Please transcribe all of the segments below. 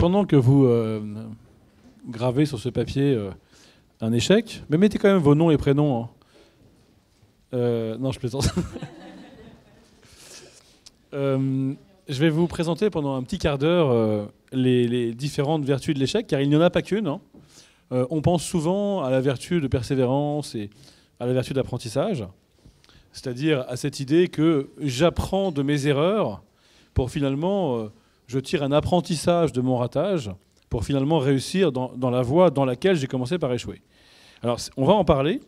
pendant que vous gravez sur ce papier un échec, mais mettez quand même vos noms et prénoms. Non, je plaisante. Je vais vous présenter pendant un petit quart d'heure les différentes vertus de l'échec, car il n'y en a pas qu'une. Hein. On pense souvent à la vertu de persévérance et à la vertu d'apprentissage, c'est-à-dire à cette idée que j'apprends de mes erreurs pour finalement, je tire un apprentissage de mon ratage pour finalement réussir dans la voie dans laquelle j'ai commencé par échouer. Alors, on va en parler,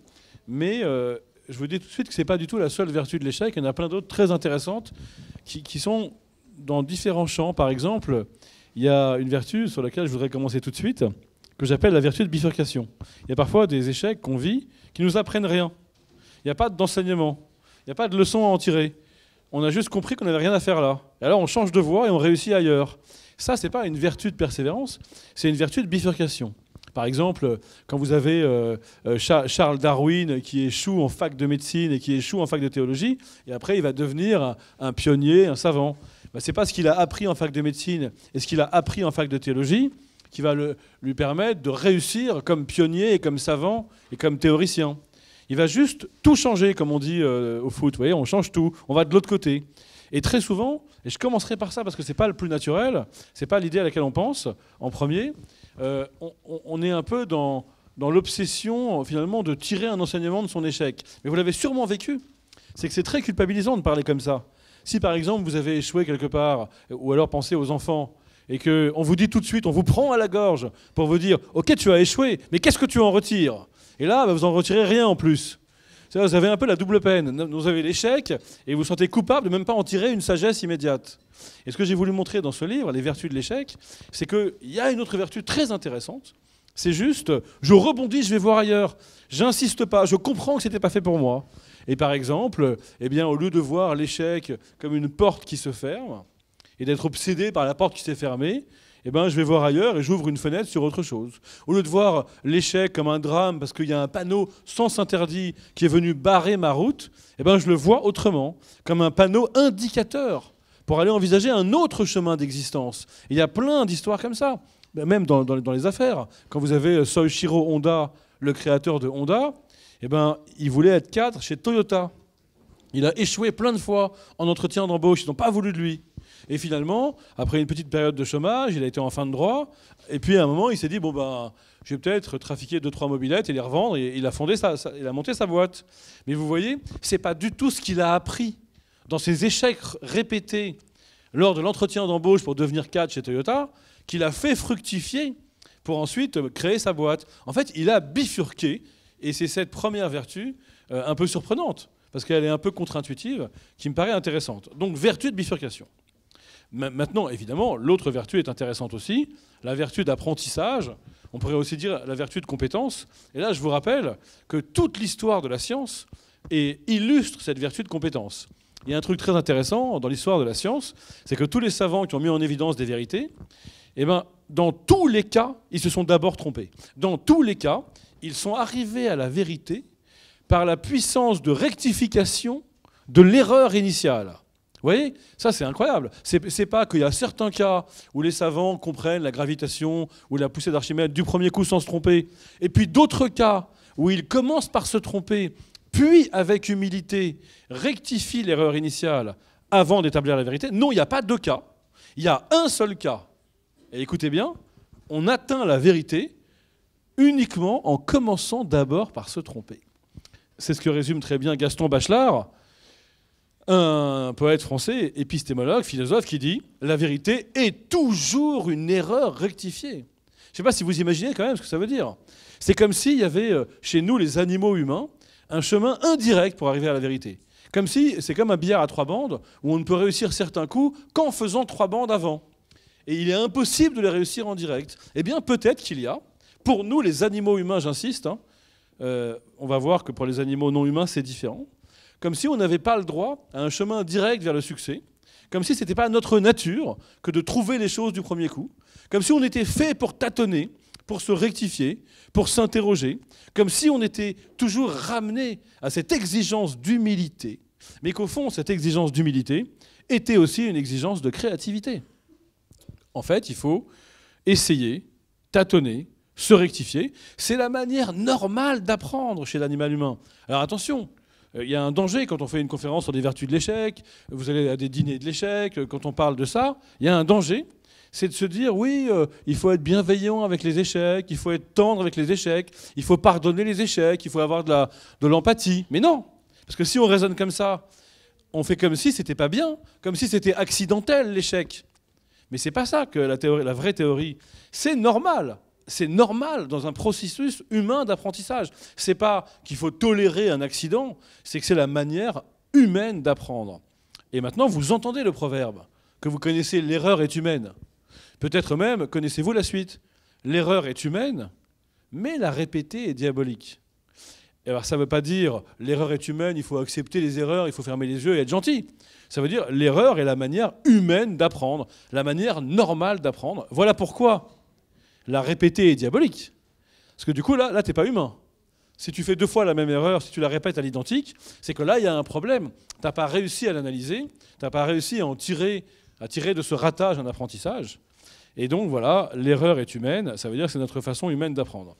mais je vous dis tout de suite que ce n'est pas du tout la seule vertu de l'échec. Il y en a plein d'autres très intéressantes qui sont dans différents champs. Par exemple, il y a une vertu sur laquelle je voudrais commencer tout de suite, que j'appelle la vertu de bifurcation. Il y a parfois des échecs qu'on vit qui ne nous apprennent rien. Il n'y a pas d'enseignement, il n'y a pas de leçon à en tirer. On a juste compris qu'on n'avait rien à faire là. Et alors on change de voie et on réussit ailleurs. Ça, ce n'est pas une vertu de persévérance, c'est une vertu de bifurcation. Par exemple, quand vous avez Charles Darwin qui échoue en fac de médecine et qui échoue en fac de théologie, et après il va devenir un pionnier, un savant. Ben, ce n'est pas ce qu'il a appris en fac de médecine et ce qu'il a appris en fac de théologie qui va lui permettre de réussir comme pionnier et comme savant et comme théoricien. Il va juste tout changer, comme on dit au foot. Vous voyez, on change tout, on va de l'autre côté. Et très souvent, et je commencerai par ça parce que ce n'est pas le plus naturel, ce n'est pas l'idée à laquelle on pense en premier, on est un peu dans l'obsession finalement de tirer un enseignement de son échec. Mais vous l'avez sûrement vécu. C'est que c'est très culpabilisant de parler comme ça. Si par exemple vous avez échoué quelque part, ou alors pensez aux enfants, et qu'on vous dit tout de suite, on vous prend à la gorge pour vous dire « Ok, tu as échoué, mais qu'est-ce que tu en retires ?» Et là, vous n'en retirez rien en plus. Vous avez un peu la double peine. Vous avez l'échec et vous vous sentez coupable de même pas en tirer une sagesse immédiate. Et ce que j'ai voulu montrer dans ce livre, les vertus de l'échec, c'est qu'il y a une autre vertu très intéressante. C'est juste, je rebondis, je vais voir ailleurs. J'insiste pas, je comprends que ce n'était pas fait pour moi. Et par exemple, eh bien, au lieu de voir l'échec comme une porte qui se ferme et d'être obsédé par la porte qui s'est fermée, eh ben, je vais voir ailleurs et j'ouvre une fenêtre sur autre chose. Au lieu de voir l'échec comme un drame parce qu'il y a un panneau sens interdit qui est venu barrer ma route, eh ben, je le vois autrement, comme un panneau indicateur pour aller envisager un autre chemin d'existence. Il y a plein d'histoires comme ça, même dans les affaires. Quand vous avez Soichiro Honda, le créateur de Honda, eh ben, il voulait être cadre chez Toyota. Il a échoué plein de fois en entretien d'embauche, ils n'ont pas voulu de lui. Et finalement, après une petite période de chômage, il a été en fin de droit. Et puis à un moment, il s'est dit, bon ben, je vais peut-être trafiquer 2-3 mobylettes et les revendre. Et il a monté sa boîte. Mais vous voyez, ce n'est pas du tout ce qu'il a appris dans ses échecs répétés lors de l'entretien d'embauche pour devenir cadre chez Toyota, qu'il a fait fructifier pour ensuite créer sa boîte. En fait, il a bifurqué. Et c'est cette première vertu un peu surprenante, parce qu'elle est un peu contre-intuitive, qui me paraît intéressante. Donc, vertu de bifurcation. Maintenant, évidemment, l'autre vertu est intéressante aussi, la vertu d'apprentissage. On pourrait aussi dire la vertu de compétence. Et là, je vous rappelle que toute l'histoire de la science illustre cette vertu de compétence. Il y a un truc très intéressant dans l'histoire de la science, c'est que tous les savants qui ont mis en évidence des vérités, eh ben, dans tous les cas, ils se sont d'abord trompés. Dans tous les cas, ils sont arrivés à la vérité par la puissance de rectification de l'erreur initiale. Vous voyez, ça c'est incroyable. C'est pas qu'il y a certains cas où les savants comprennent la gravitation ou la poussée d'Archimède du premier coup sans se tromper, et puis d'autres cas où ils commencent par se tromper, puis avec humilité rectifient l'erreur initiale avant d'établir la vérité. Non, il n'y a pas deux cas. Il y a un seul cas. Et écoutez bien, on atteint la vérité uniquement en commençant d'abord par se tromper. C'est ce que résume très bien Gaston Bachelard, un poète français, épistémologue, philosophe, qui dit « La vérité est toujours une erreur rectifiée ». Je ne sais pas si vous imaginez quand même ce que ça veut dire. C'est comme s'il y avait chez nous, les animaux humains, un chemin indirect pour arriver à la vérité. Comme si c'est comme un billard à 3 bandes, où on ne peut réussir certains coups qu'en faisant 3 bandes avant. Et il est impossible de les réussir en direct. Eh bien, peut-être qu'il y a, pour nous, les animaux humains, j'insiste, on va voir que pour les animaux non humains, c'est différent, comme si on n'avait pas le droit à un chemin direct vers le succès, comme si ce n'était pas notre nature que de trouver les choses du premier coup, comme si on était fait pour tâtonner, pour se rectifier, pour s'interroger, comme si on était toujours ramené à cette exigence d'humilité, mais qu'au fond, cette exigence d'humilité était aussi une exigence de créativité. En fait, il faut essayer, tâtonner, se rectifier. C'est la manière normale d'apprendre chez l'animal humain. Alors attention, il y a un danger quand on fait une conférence sur les vertus de l'échec, vous allez à des dîners de l'échec, quand on parle de ça, il y a un danger, c'est de se dire, oui, il faut être bienveillant avec les échecs, il faut être tendre avec les échecs, il faut pardonner les échecs, il faut avoir de l'empathie. Mais non, parce que si on raisonne comme ça, on fait comme si c'était pas bien, comme si c'était accidentel l'échec. Mais c'est pas ça que la vraie théorie. C'est normal. C'est normal dans un processus humain d'apprentissage. C'est pas qu'il faut tolérer un accident, c'est que c'est la manière humaine d'apprendre. Et maintenant, vous entendez le proverbe, que vous connaissez, l'erreur est humaine. Peut-être même, connaissez-vous la suite? L'erreur est humaine, mais la répéter est diabolique. Et alors ça ne veut pas dire l'erreur est humaine, il faut accepter les erreurs, il faut fermer les yeux et être gentil. Ça veut dire l'erreur est la manière humaine d'apprendre, la manière normale d'apprendre. Voilà pourquoi la répéter est diabolique. Parce que du coup, là tu n'es pas humain. Si tu fais 2 fois la même erreur, si tu la répètes à l'identique, c'est que là, il y a un problème. Tu n'as pas réussi à l'analyser, tu n'as pas réussi à tirer de ce ratage un apprentissage. Et donc voilà, l'erreur est humaine, ça veut dire que c'est notre façon humaine d'apprendre.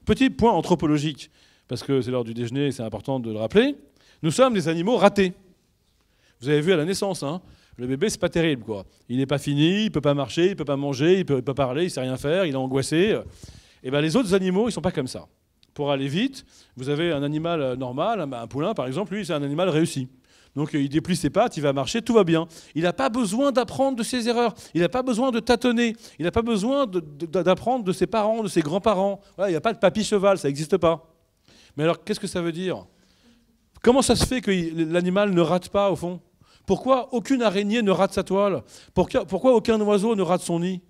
Petit point anthropologique, parce que c'est l'heure du déjeuner et c'est important de le rappeler. Nous sommes des animaux ratés. Vous avez vu à la naissance, hein, le bébé, c'est pas terrible, quoi. Il n'est pas fini, il peut pas marcher, il peut pas manger, il peut pas parler, il sait rien faire, il est angoissé. Et ben les autres animaux, ils sont pas comme ça. Pour aller vite, vous avez un animal normal, un poulain par exemple, lui, c'est un animal réussi. Donc il déplie ses pattes, il va marcher, tout va bien. Il n'a pas besoin d'apprendre de ses erreurs, il n'a pas besoin de tâtonner, il n'a pas besoin d'apprendre de ses parents, de ses grands-parents. Voilà, il n'y a pas de papy cheval, ça n'existe pas. Mais alors, qu'est-ce que ça veut dire? Comment ça se fait que l'animal ne rate pas, au fond? Pourquoi aucune araignée ne rate sa toile? Pourquoi aucun oiseau ne rate son nid?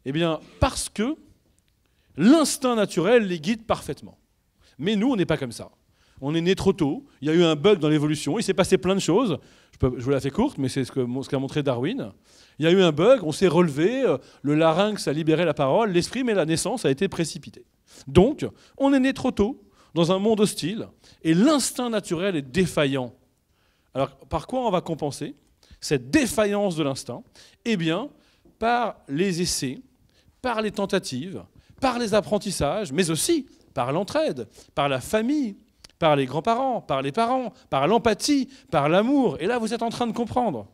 Eh bien, parce que l'instinct naturel les guide parfaitement. Mais nous, on n'est pas comme ça. On est né trop tôt, il y a eu un bug dans l'évolution, il s'est passé plein de choses. Je vous la fais courte, mais c'est ce qu'a montré Darwin. Il y a eu un bug, on s'est relevé, le larynx a libéré la parole, l'esprit, mais la naissance a été précipitée. Donc, on est né trop tôt, dans un monde hostile, et l'instinct naturel est défaillant. Alors, par quoi on va compenser cette défaillance de l'instinct? Eh bien, par les essais, par les tentatives, par les apprentissages, mais aussi par l'entraide, par la famille, par les grands-parents, par les parents, par l'empathie, par l'amour. Et là, vous êtes en train de comprendre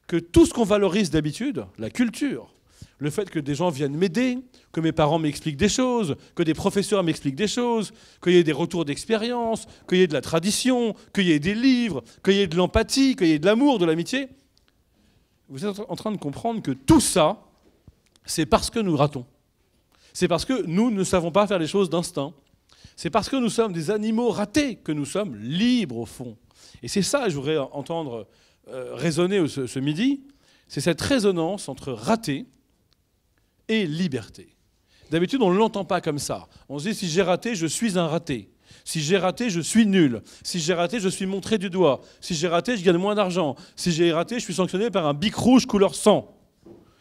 que tout ce qu'on valorise d'habitude, la culture, le fait que des gens viennent m'aider, que mes parents m'expliquent des choses, que des professeurs m'expliquent des choses, qu'il y ait des retours d'expérience, qu'il y ait de la tradition, qu'il y ait des livres, qu'il y ait de l'empathie, qu'il y ait de l'amour, de l'amitié, vous êtes en train de comprendre que tout ça, c'est parce que nous ratons. C'est parce que nous ne savons pas faire les choses d'instinct. C'est parce que nous sommes des animaux ratés que nous sommes libres, au fond. Et c'est ça que je voudrais entendre résonner ce midi, c'est cette résonance entre raté et liberté. D'habitude, on ne l'entend pas comme ça. On se dit, si j'ai raté, je suis un raté. Si j'ai raté, je suis nul. Si j'ai raté, je suis montré du doigt. Si j'ai raté, je gagne moins d'argent. Si j'ai raté, je suis sanctionné par un bic rouge couleur sang.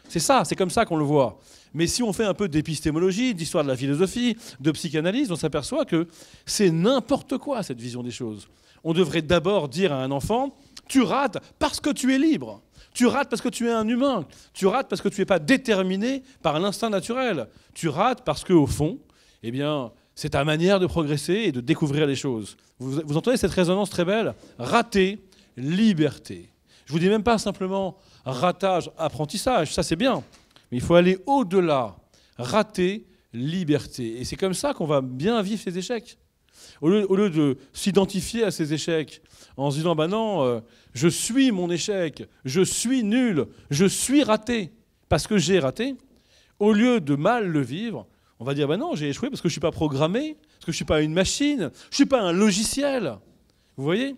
C'est ça, c'est comme ça qu'on le voit. Mais si on fait un peu d'épistémologie, d'histoire de la philosophie, de psychanalyse, on s'aperçoit que c'est n'importe quoi, cette vision des choses. On devrait d'abord dire à un enfant, tu rates parce que tu es libre. Tu rates parce que tu es un humain. Tu rates parce que tu n'es pas déterminé par l'instinct naturel. Tu rates parce qu'au fond, eh bien, c'est ta manière de progresser et de découvrir les choses. Vous entendez cette résonance très belle? Rater, liberté. Je ne vous dis même pas simplement ratage, apprentissage, ça c'est bien. Mais il faut aller au-delà. Rater, liberté. Et c'est comme ça qu'on va bien vivre ces échecs. Au lieu de s'identifier à ces échecs en se disant « bah non, je suis mon échec, je suis nul, je suis raté parce que j'ai raté », au lieu de mal le vivre, on va dire « bah non, j'ai échoué parce que je ne suis pas programmé, parce que je ne suis pas une machine, je ne suis pas un logiciel ». Vous voyez ?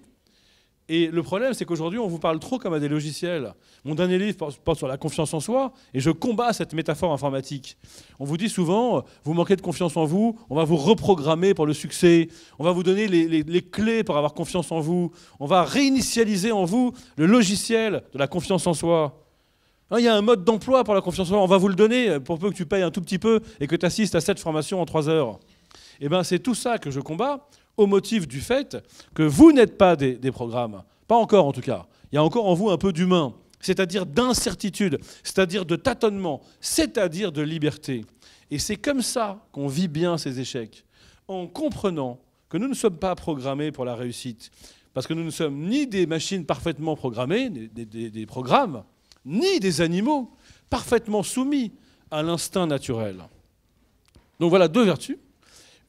Et le problème, c'est qu'aujourd'hui, on vous parle trop comme à des logiciels. Mon dernier livre porte sur la confiance en soi, et je combats cette métaphore informatique. On vous dit souvent, vous manquez de confiance en vous, on va vous reprogrammer pour le succès, on va vous donner les clés pour avoir confiance en vous, on va réinitialiser en vous le logiciel de la confiance en soi. Il y a un mode d'emploi pour la confiance en soi, on va vous le donner pour peu que tu payes un tout petit peu et que tu assistes à cette formation en 3 heures. Eh bien, c'est tout ça que je combats, au motif du fait que vous n'êtes pas des programmes. Pas encore, en tout cas. Il y a encore en vous un peu d'humain. c'est-à-dire d'incertitude, c'est-à-dire de tâtonnement, c'est-à-dire de liberté. Et c'est comme ça qu'on vit bien ces échecs, en comprenant que nous ne sommes pas programmés pour la réussite, parce que nous ne sommes ni des machines parfaitement programmées, des programmes, ni des animaux parfaitement soumis à l'instinct naturel. Donc voilà deux vertus.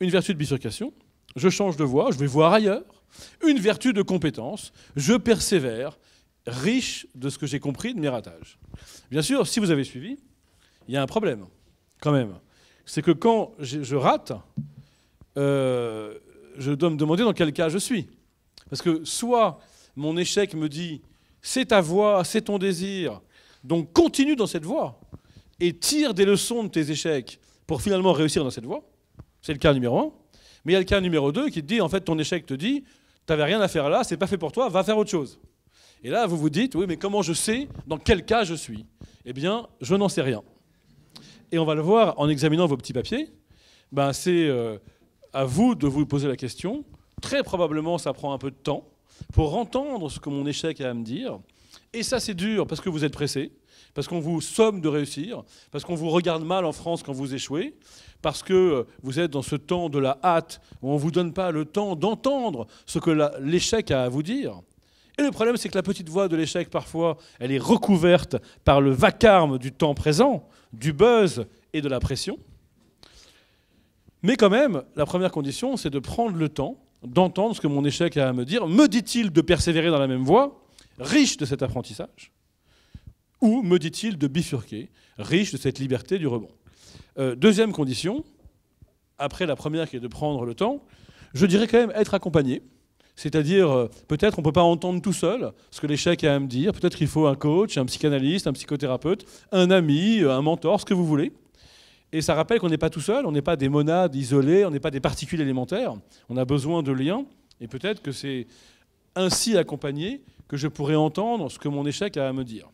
Une vertu de bifurcation, je change de voie, je vais voir ailleurs. Une vertu de compétence, je persévère, riche de ce que j'ai compris de mes ratages. Bien sûr, si vous avez suivi, il y a un problème, quand même. C'est que quand je rate, je dois me demander dans quel cas je suis. Parce que soit mon échec me dit « c'est ta voie, c'est ton désir, donc continue dans cette voie et tire des leçons de tes échecs pour finalement réussir dans cette voie ». C'est le cas numéro 1. Mais il y a le cas numéro 2 qui te dit, en fait, ton échec te dit « t'avais rien à faire là, c'est pas fait pour toi, va faire autre chose ». Et là, vous vous dites « oui, mais comment je sais dans quel cas je suis ?» Eh bien, je n'en sais rien. Et on va le voir en examinant vos petits papiers. Ben, c'est à vous de vous poser la question. Très probablement, ça prend un peu de temps pour entendre ce que mon échec a à me dire. Et ça, c'est dur parce que vous êtes pressé, parce qu'on vous somme de réussir, parce qu'on vous regarde mal en France quand vous échouez, parce que vous êtes dans ce temps de la hâte où on ne vous donne pas le temps d'entendre ce que l'échec a à vous dire. Et le problème, c'est que la petite voix de l'échec, parfois, elle est recouverte par le vacarme du temps présent, du buzz et de la pression. Mais quand même, la première condition, c'est de prendre le temps d'entendre ce que mon échec a à me dire. Me dit-il de persévérer dans la même voie, riche de cet apprentissage, ou me dit-il de bifurquer, riche de cette liberté du rebond. Deuxième condition, après la première qui est de prendre le temps, je dirais quand même être accompagné. C'est-à-dire, peut-être on ne peut pas entendre tout seul ce que l'échec a à me dire. Peut-être qu'il faut un coach, un psychanalyste, un psychothérapeute, un ami, un mentor, ce que vous voulez. Et ça rappelle qu'on n'est pas tout seul, on n'est pas des monades isolées, on n'est pas des particules élémentaires. On a besoin de liens. Et peut-être que c'est ainsi accompagné que je pourrais entendre ce que mon échec a à me dire.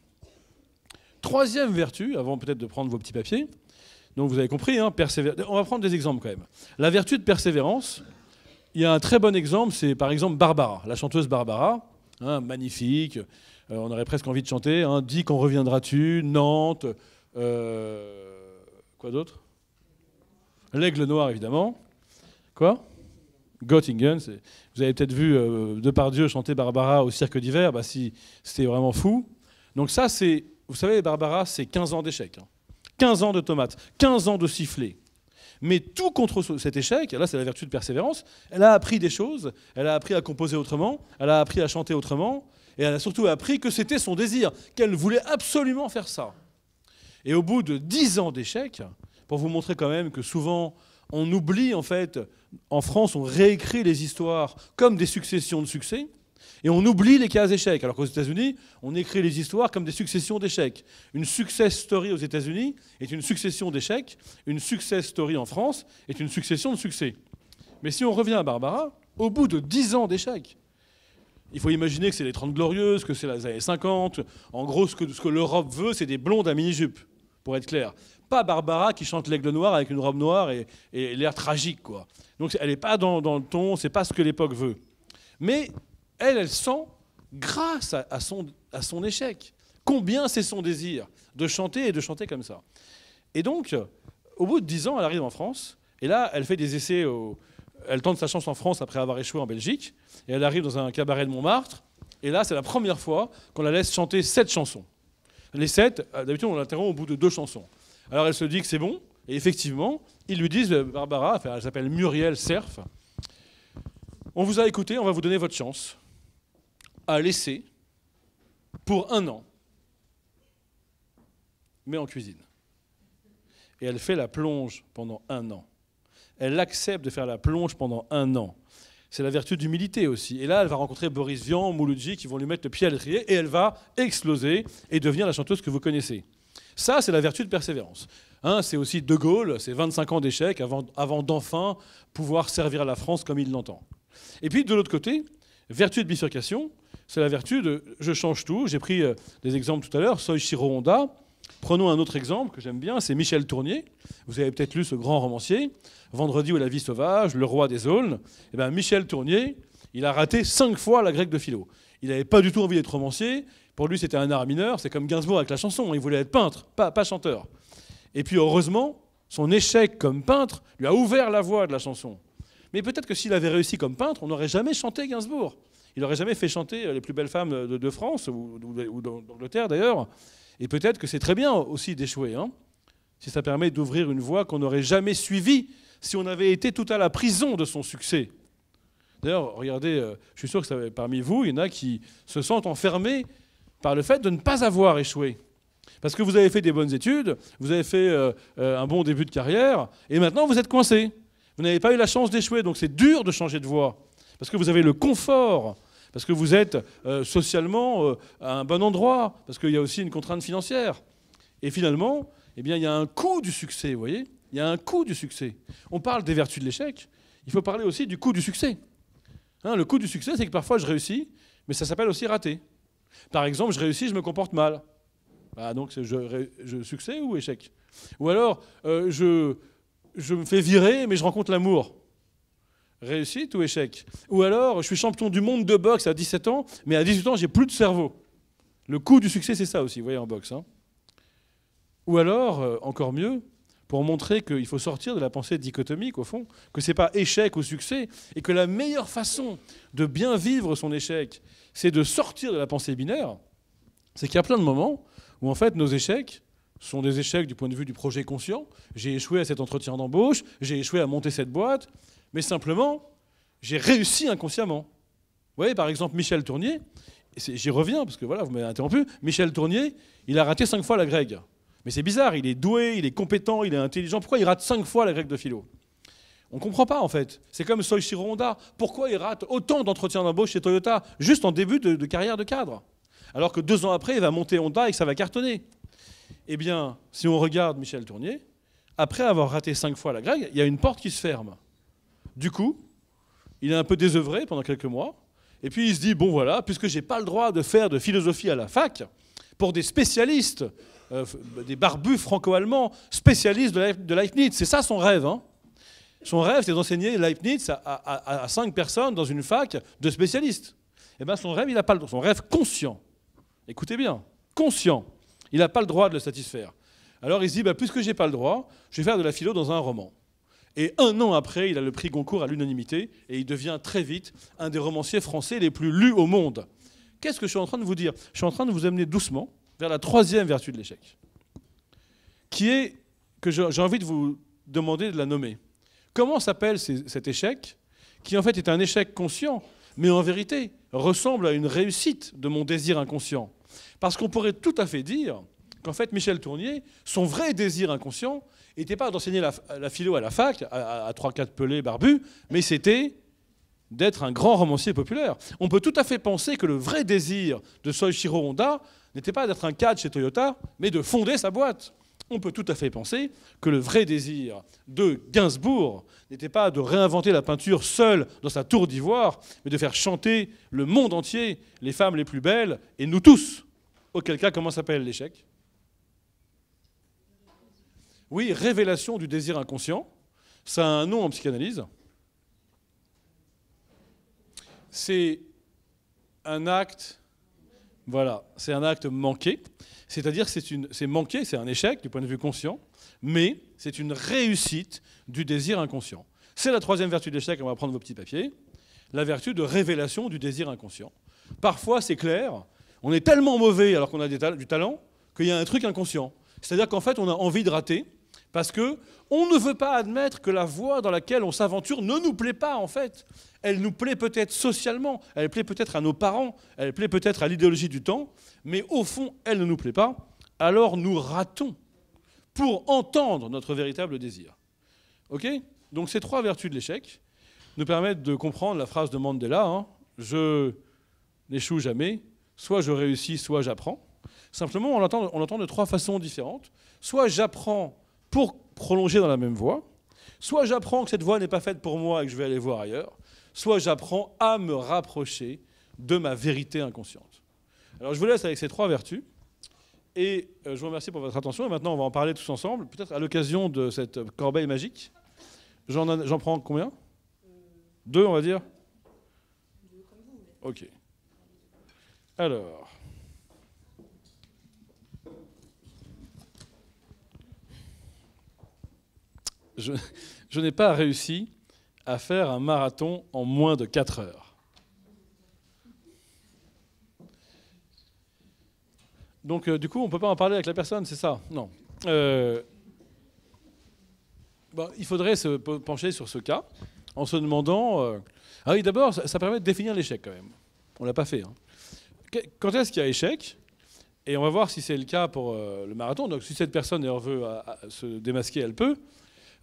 Troisième vertu, avant peut-être de prendre vos petits papiers, donc vous avez compris, hein, on va prendre des exemples quand même. La vertu de persévérance, il y a un très bon exemple, c'est par exemple Barbara, la chanteuse Barbara, hein, magnifique, on aurait presque envie de chanter, hein, Dis quand reviendras-tu, Nantes, quoi d'autre? L'Aigle Noir évidemment. Quoi? Göttingen, vous avez peut-être vu Depardieu chanter Barbara au Cirque d'hiver, bah si, c'était vraiment fou. Donc ça c'est, vous savez Barbara c'est 15 ans d'échec, hein. 15 ans de tomates, 15 ans de sifflets. Mais tout contre cet échec, là c'est la vertu de persévérance, elle a appris des choses, elle a appris à composer autrement, elle a appris à chanter autrement, et elle a surtout appris que c'était son désir, qu'elle voulait absolument faire ça. Et au bout de 10 ans d'échec, pour vous montrer quand même que souvent on oublie en fait, en France on réécrit les histoires comme des successions de succès, et on oublie les cas d'échecs, alors qu'aux États-Unis, on écrit les histoires comme des successions d'échecs. Une success story aux États-Unis est une succession d'échecs, une success story en France est une succession de succès. Mais si on revient à Barbara, au bout de 10 ans d'échecs, il faut imaginer que c'est les 30 Glorieuses, que c'est les années 50. En gros, ce que l'Europe veut, c'est des blondes à mini-jupe, pour être clair. Pas Barbara qui chante l'Aigle Noir avec une robe noire et l'air tragique, quoi. Donc elle n'est pas dans le ton, c'est pas ce que l'époque veut. Mais elle sent, grâce à son échec, combien c'est son désir de chanter et de chanter comme ça. Et donc, au bout de 10 ans, elle arrive en France, et là, elle fait des essais, elle tente sa chance en France après avoir échoué en Belgique, et elle arrive dans un cabaret de Montmartre, et là, c'est la première fois qu'on la laisse chanter 7 chansons. Les 7, d'habitude, on l'interrompt au bout de 2 chansons. Alors elle se dit que c'est bon, et effectivement, ils lui disent, Barbara, elle s'appelle Muriel Cerf, on vous a écouté, on va vous donner votre chance à laisser pour 1 an, mais en cuisine. Et elle fait la plonge pendant 1 an. Elle accepte de faire la plonge pendant 1 an. C'est la vertu d'humilité aussi. Et là, elle va rencontrer Boris Vian, Mouloudji, qui vont lui mettre le pied à l'étrier, et elle va exploser et devenir la chanteuse que vous connaissez. Ça, c'est la vertu de persévérance. Hein, c'est aussi De Gaulle, c'est 25 ans d'échec avant d'enfin pouvoir servir la France comme il l'entend. Et puis, de l'autre côté, vertu de bifurcation, c'est la vertu de « je change tout ». J'ai pris des exemples tout à l'heure, Soichiro Honda. Prenons un autre exemple que j'aime bien, c'est Michel Tournier. Vous avez peut-être lu ce grand romancier, Vendredi ou la vie sauvage, Le roi des aulnes. Eh bien, Michel Tournier, il a raté 5 fois la grecque de philo. Il n'avait pas du tout envie d'être romancier, Pour lui, c'était un art mineur. C'est comme Gainsbourg avec la chanson. Il voulait être peintre, pas chanteur. Et puis, heureusement, son échec comme peintre lui a ouvert la voie de la chanson. Mais peut-être que s'il avait réussi comme peintre, on n'aurait jamais chanté Gainsbourg. Il n'aurait jamais fait chanter les plus belles femmes de France, ou d'Angleterre d'ailleurs. Et peut-être que c'est très bien aussi d'échouer, hein, si ça permet d'ouvrir une voie qu'on n'aurait jamais suivie si on avait été tout à la prison de son succès. D'ailleurs, regardez, je suis sûr que parmi vous, il y en a qui se sentent enfermés par le fait de ne pas avoir échoué. Parce que vous avez fait des bonnes études, vous avez fait un bon début de carrière, et maintenant vous êtes coincé. Vous n'avez pas eu la chance d'échouer, donc c'est dur de changer de voie. Parce que vous avez le confort, parce que vous êtes socialement à un bon endroit, parce qu'il y a aussi une contrainte financière. Et finalement, eh bien, il y a un coût du succès, vous voyez ? Il y a un coût du succès. On parle des vertus de l'échec, il faut parler aussi du coût du succès. Hein, le coût du succès, c'est que parfois je réussis, mais ça s'appelle aussi rater. Par exemple, je réussis, je me comporte mal. Ah, donc je succès ou échec? Ou alors, je me fais virer, mais je rencontre l'amour. Réussite ou échec? Ou alors, je suis champion du monde de boxe à 17 ans, mais à 18 ans, j'ai plus de cerveau. Le coût du succès, c'est ça aussi, vous voyez, en boxe. Hein. Ou alors, encore mieux, pour montrer qu'il faut sortir de la pensée dichotomique, au fond, que ce n'est pas échec ou succès, et que la meilleure façon de bien vivre son échec, c'est de sortir de la pensée binaire, c'est qu'il y a plein de moments où, en fait, nos échecs sont des échecs du point de vue du projet conscient. J'ai échoué à cet entretien d'embauche, j'ai échoué à monter cette boîte, mais simplement, j'ai réussi inconsciemment. Vous voyez, par exemple, Michel Tournier, j'y reviens, parce que voilà, vous m'avez interrompu, Michel Tournier, il a raté 5 fois la grecque. Mais c'est bizarre, il est doué, il est compétent, il est intelligent. Pourquoi il rate 5 fois la grecque de philo? On ne comprend pas, en fait. C'est comme Soichiro Honda. Pourquoi il rate autant d'entretiens d'embauche chez Toyota, juste en début de carrière de cadre? Alors que 2 ans après, il va monter Honda et que ça va cartonner. Eh bien, si on regarde Michel Tournier, après avoir raté 5 fois la grecque, il y a une porte qui se ferme. Du coup, il est un peu désœuvré pendant quelques mois. Et puis il se dit, bon voilà, puisque je n'ai pas le droit de faire de philosophie à la fac, pour des spécialistes, des barbus franco-allemands, spécialistes de Leibniz. C'est ça son rêve. Hein. Son rêve, c'est d'enseigner Leibniz à 5 personnes dans une fac de spécialistes. Eh bien, son rêve, il n'a pas le droit. Son rêve conscient. Écoutez bien, conscient. Il n'a pas le droit de le satisfaire. Alors il se dit, puisque je n'ai pas le droit, je vais faire de la philo dans un roman. Et 1 an après, il a le prix Goncourt à l'unanimité et il devient très vite un des romanciers français les plus lus au monde. Qu'est-ce que je suis en train de vous dire? Je suis en train de vous amener doucement vers la 3e vertu de l'échec, qui est que j'ai envie de vous demander de la nommer. Comment s'appelle cet échec, qui en fait est un échec conscient, mais en vérité ressemble à une réussite de mon désir inconscient? Parce qu'on pourrait tout à fait dire qu'en fait Michel Tournier, son vrai désir inconscient, n'était pas d'enseigner la philo à la fac, à 3-4 pelés barbus, mais c'était d'être un grand romancier populaire. On peut tout à fait penser que le vrai désir de Soichiro Honda n'était pas d'être un cadre chez Toyota, mais de fonder sa boîte. On peut tout à fait penser que le vrai désir de Gainsbourg n'était pas de réinventer la peinture seul dans sa tour d'ivoire, mais de faire chanter le monde entier, les femmes les plus belles, et nous tous. Auquel cas, comment s'appelle l'échec? Oui, révélation du désir inconscient. Ça a un nom en psychanalyse. C'est un acte, voilà, c'est un acte manqué. C'est-à-dire que c'est manqué, c'est un échec du point de vue conscient, mais c'est une réussite du désir inconscient. C'est la 3e vertu de l'échec, on va prendre vos petits papiers, la vertu de révélation du désir inconscient. Parfois, c'est clair, on est tellement mauvais alors qu'on a du talent qu'il y a un truc inconscient. C'est-à-dire qu'en fait, on a envie de rater parce qu'on ne veut pas admettre que la voie dans laquelle on s'aventure ne nous plaît pas, en fait. Elle nous plaît peut-être socialement, elle plaît peut-être à nos parents, elle plaît peut-être à l'idéologie du temps, mais au fond, elle ne nous plaît pas. Alors nous ratons pour entendre notre véritable désir. Ok? Donc ces 3 vertus de l'échec nous permettent de comprendre la phrase de Mandela, hein, je n'échoue jamais, soit je réussis, soit j'apprends. Simplement, on l'entend de 3 façons différentes. Soit j'apprends pour prolonger dans la même voie, soit j'apprends que cette voie n'est pas faite pour moi et que je vais aller voir ailleurs, soit j'apprends à me rapprocher de ma vérité inconsciente. Alors je vous laisse avec ces 3 vertus, et je vous remercie pour votre attention, et maintenant on va en parler tous ensemble, peut-être à l'occasion de cette corbeille magique. J'en prends combien? 2, on va dire? 2 comme vous. Ok. Alors... je, je n'ai pas réussi à faire un marathon en moins de 4 heures. Donc, du coup, on ne peut pas en parler avec la personne, c'est ça? Non. Bon, il faudrait se pencher sur ce cas en se demandant... Ah oui, d'abord, ça permet de définir l'échec quand même. On ne l'a pas fait. Hein. Quand est-ce qu'il y a échec? Et on va voir si c'est le cas pour le marathon. Donc, si cette personne d'ailleurs veut se démasquer, elle peut.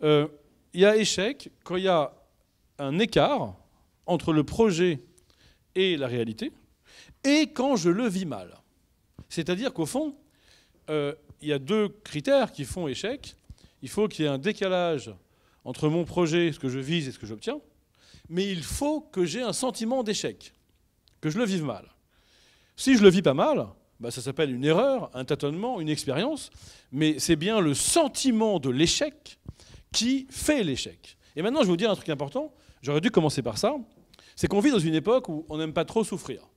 Il y a échec quand il y a un écart entre le projet et la réalité, et quand je le vis mal. C'est-à-dire qu'au fond, il y a 2 critères qui font échec. Il faut qu'il y ait un décalage entre mon projet, ce que je vise et ce que j'obtiens, mais il faut que j'ai un sentiment d'échec, que je le vive mal. Si je le vis pas mal, bah ça s'appelle une erreur, un tâtonnement, une expérience, mais c'est bien le sentiment de l'échec qui fait l'échec. Et maintenant, je vais vous dire un truc important, j'aurais dû commencer par ça, c'est qu'on vit dans une époque où on n'aime pas trop souffrir.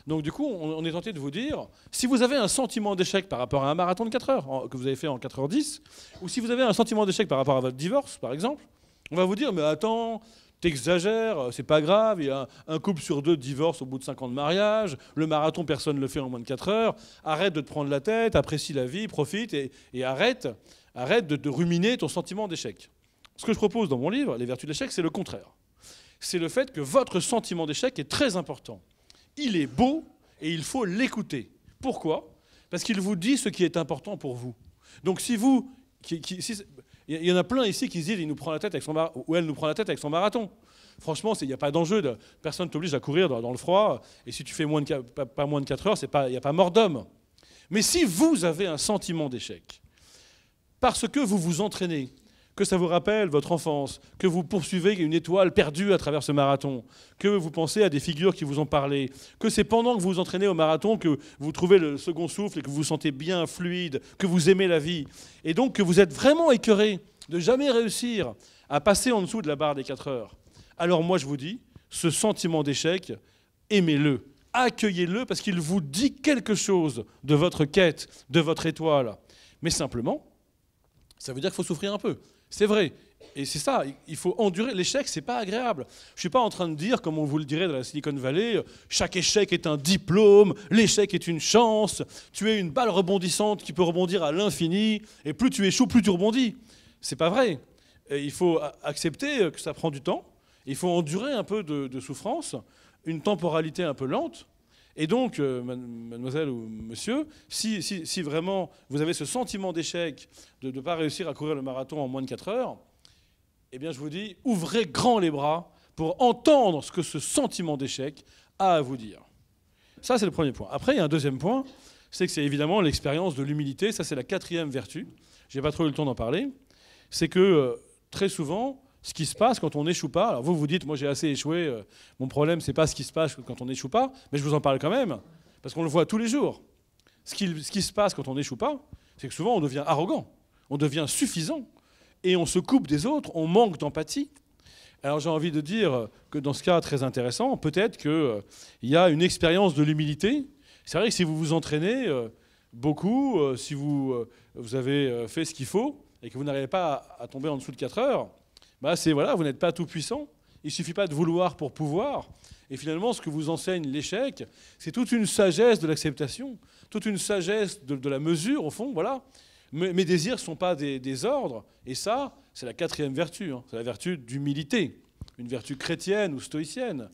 Donc du coup, on est tenté de vous dire, si vous avez un sentiment d'échec par rapport à un marathon de 4 heures, que vous avez fait en 4h10, ou si vous avez un sentiment d'échec par rapport à votre divorce, par exemple, on va vous dire, mais attends, t'exagères, c'est pas grave, il y a un couple sur 2 divorce au bout de 5 ans de mariage, le marathon, personne ne le fait en moins de 4 heures, arrête de te prendre la tête, apprécie la vie, profite, et arrête de ruminer ton sentiment d'échec. Ce que je propose dans mon livre, Les vertus de l'échec, c'est le contraire. C'est le fait que votre sentiment d'échec est très important. Il est beau et il faut l'écouter. Pourquoi? Parce qu'il vous dit ce qui est important pour vous. Donc si vous... il y en a plein ici qui se disent il nous prend la tête avec son ou elle nous prend la tête avec son marathon. Franchement, il n'y a pas d'enjeu. Personne ne t'oblige à courir dans le froid. Et si tu fais pas moins de 4 heures, il n'y a pas mort d'homme. Mais si vous avez un sentiment d'échec, parce que vous vous entraînez, que ça vous rappelle votre enfance, que vous poursuivez une étoile perdue à travers ce marathon, que vous pensez à des figures qui vous ont parlé, que c'est pendant que vous vous entraînez au marathon que vous trouvez le second souffle et que vous vous sentez bien, fluide, que vous aimez la vie, et donc que vous êtes vraiment écœuré de jamais réussir à passer en dessous de la barre des 4 heures, alors moi je vous dis, ce sentiment d'échec, aimez-le, accueillez-le parce qu'il vous dit quelque chose de votre quête, de votre étoile. Mais simplement, ça veut dire qu'il faut souffrir un peu. C'est vrai. Et c'est ça, il faut endurer. L'échec, c'est pas agréable. Je suis pas en train de dire, comme on vous le dirait dans la Silicon Valley, chaque échec est un diplôme, l'échec est une chance, tu es une balle rebondissante qui peut rebondir à l'infini, et plus tu échoues, plus tu rebondis. C'est pas vrai. Et il faut accepter que ça prend du temps, il faut endurer un peu de souffrance, une temporalité un peu lente. Et donc, mademoiselle ou monsieur, si vraiment vous avez ce sentiment d'échec, de ne pas réussir à courir le marathon en moins de 4 heures, eh bien je vous dis, ouvrez grand les bras pour entendre ce que ce sentiment d'échec a à vous dire. Ça, c'est le premier point. Après, il y a un deuxième point, c'est que c'est évidemment l'expérience de l'humilité. Ça, c'est la 4e vertu. Je n'ai pas trop eu le temps d'en parler. C'est que très souvent, ce qui se passe quand on n'échoue pas, alors vous dites, moi j'ai assez échoué, mon problème c'est pas ce qui se passe quand on n'échoue pas, mais je vous en parle quand même, parce qu'on le voit tous les jours. Ce qui se passe quand on n'échoue pas, c'est que souvent on devient arrogant, on devient suffisant, et on se coupe des autres, on manque d'empathie. Alors j'ai envie de dire que dans ce cas très intéressant, peut-être qu'il y a une expérience de l'humilité. C'est vrai que si vous vous entraînez beaucoup, si vous avez fait ce qu'il faut, et que vous n'arrivez pas à tomber en dessous de 4 heures, voilà, vous n'êtes pas tout puissant. Il ne suffit pas de vouloir pour pouvoir. Et finalement, ce que vous enseigne l'échec, c'est toute une sagesse de l'acceptation, toute une sagesse de la mesure, au fond. Voilà. Mes désirs ne sont pas des ordres. Et ça, c'est la 4e vertu. Hein. C'est la vertu d'humilité, une vertu chrétienne ou stoïcienne.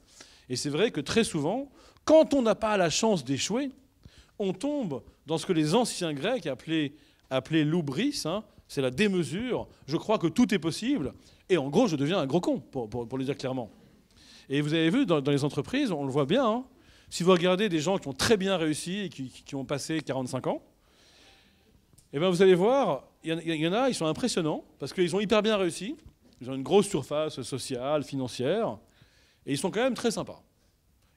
Et c'est vrai que très souvent, quand on n'a pas la chance d'échouer, on tombe dans ce que les anciens Grecs appelaient l'oubris, hein. C'est la démesure, je crois que tout est possible, et en gros, je deviens un gros con, pour le dire clairement. Et vous avez vu, dans les entreprises, on le voit bien, hein, si vous regardez des gens qui ont très bien réussi et qui ont passé 45 ans, eh bien vous allez voir, il y en a, ils sont impressionnants, parce qu'ils ont hyper bien réussi, ils ont une grosse surface sociale, financière, et ils sont quand même très sympas.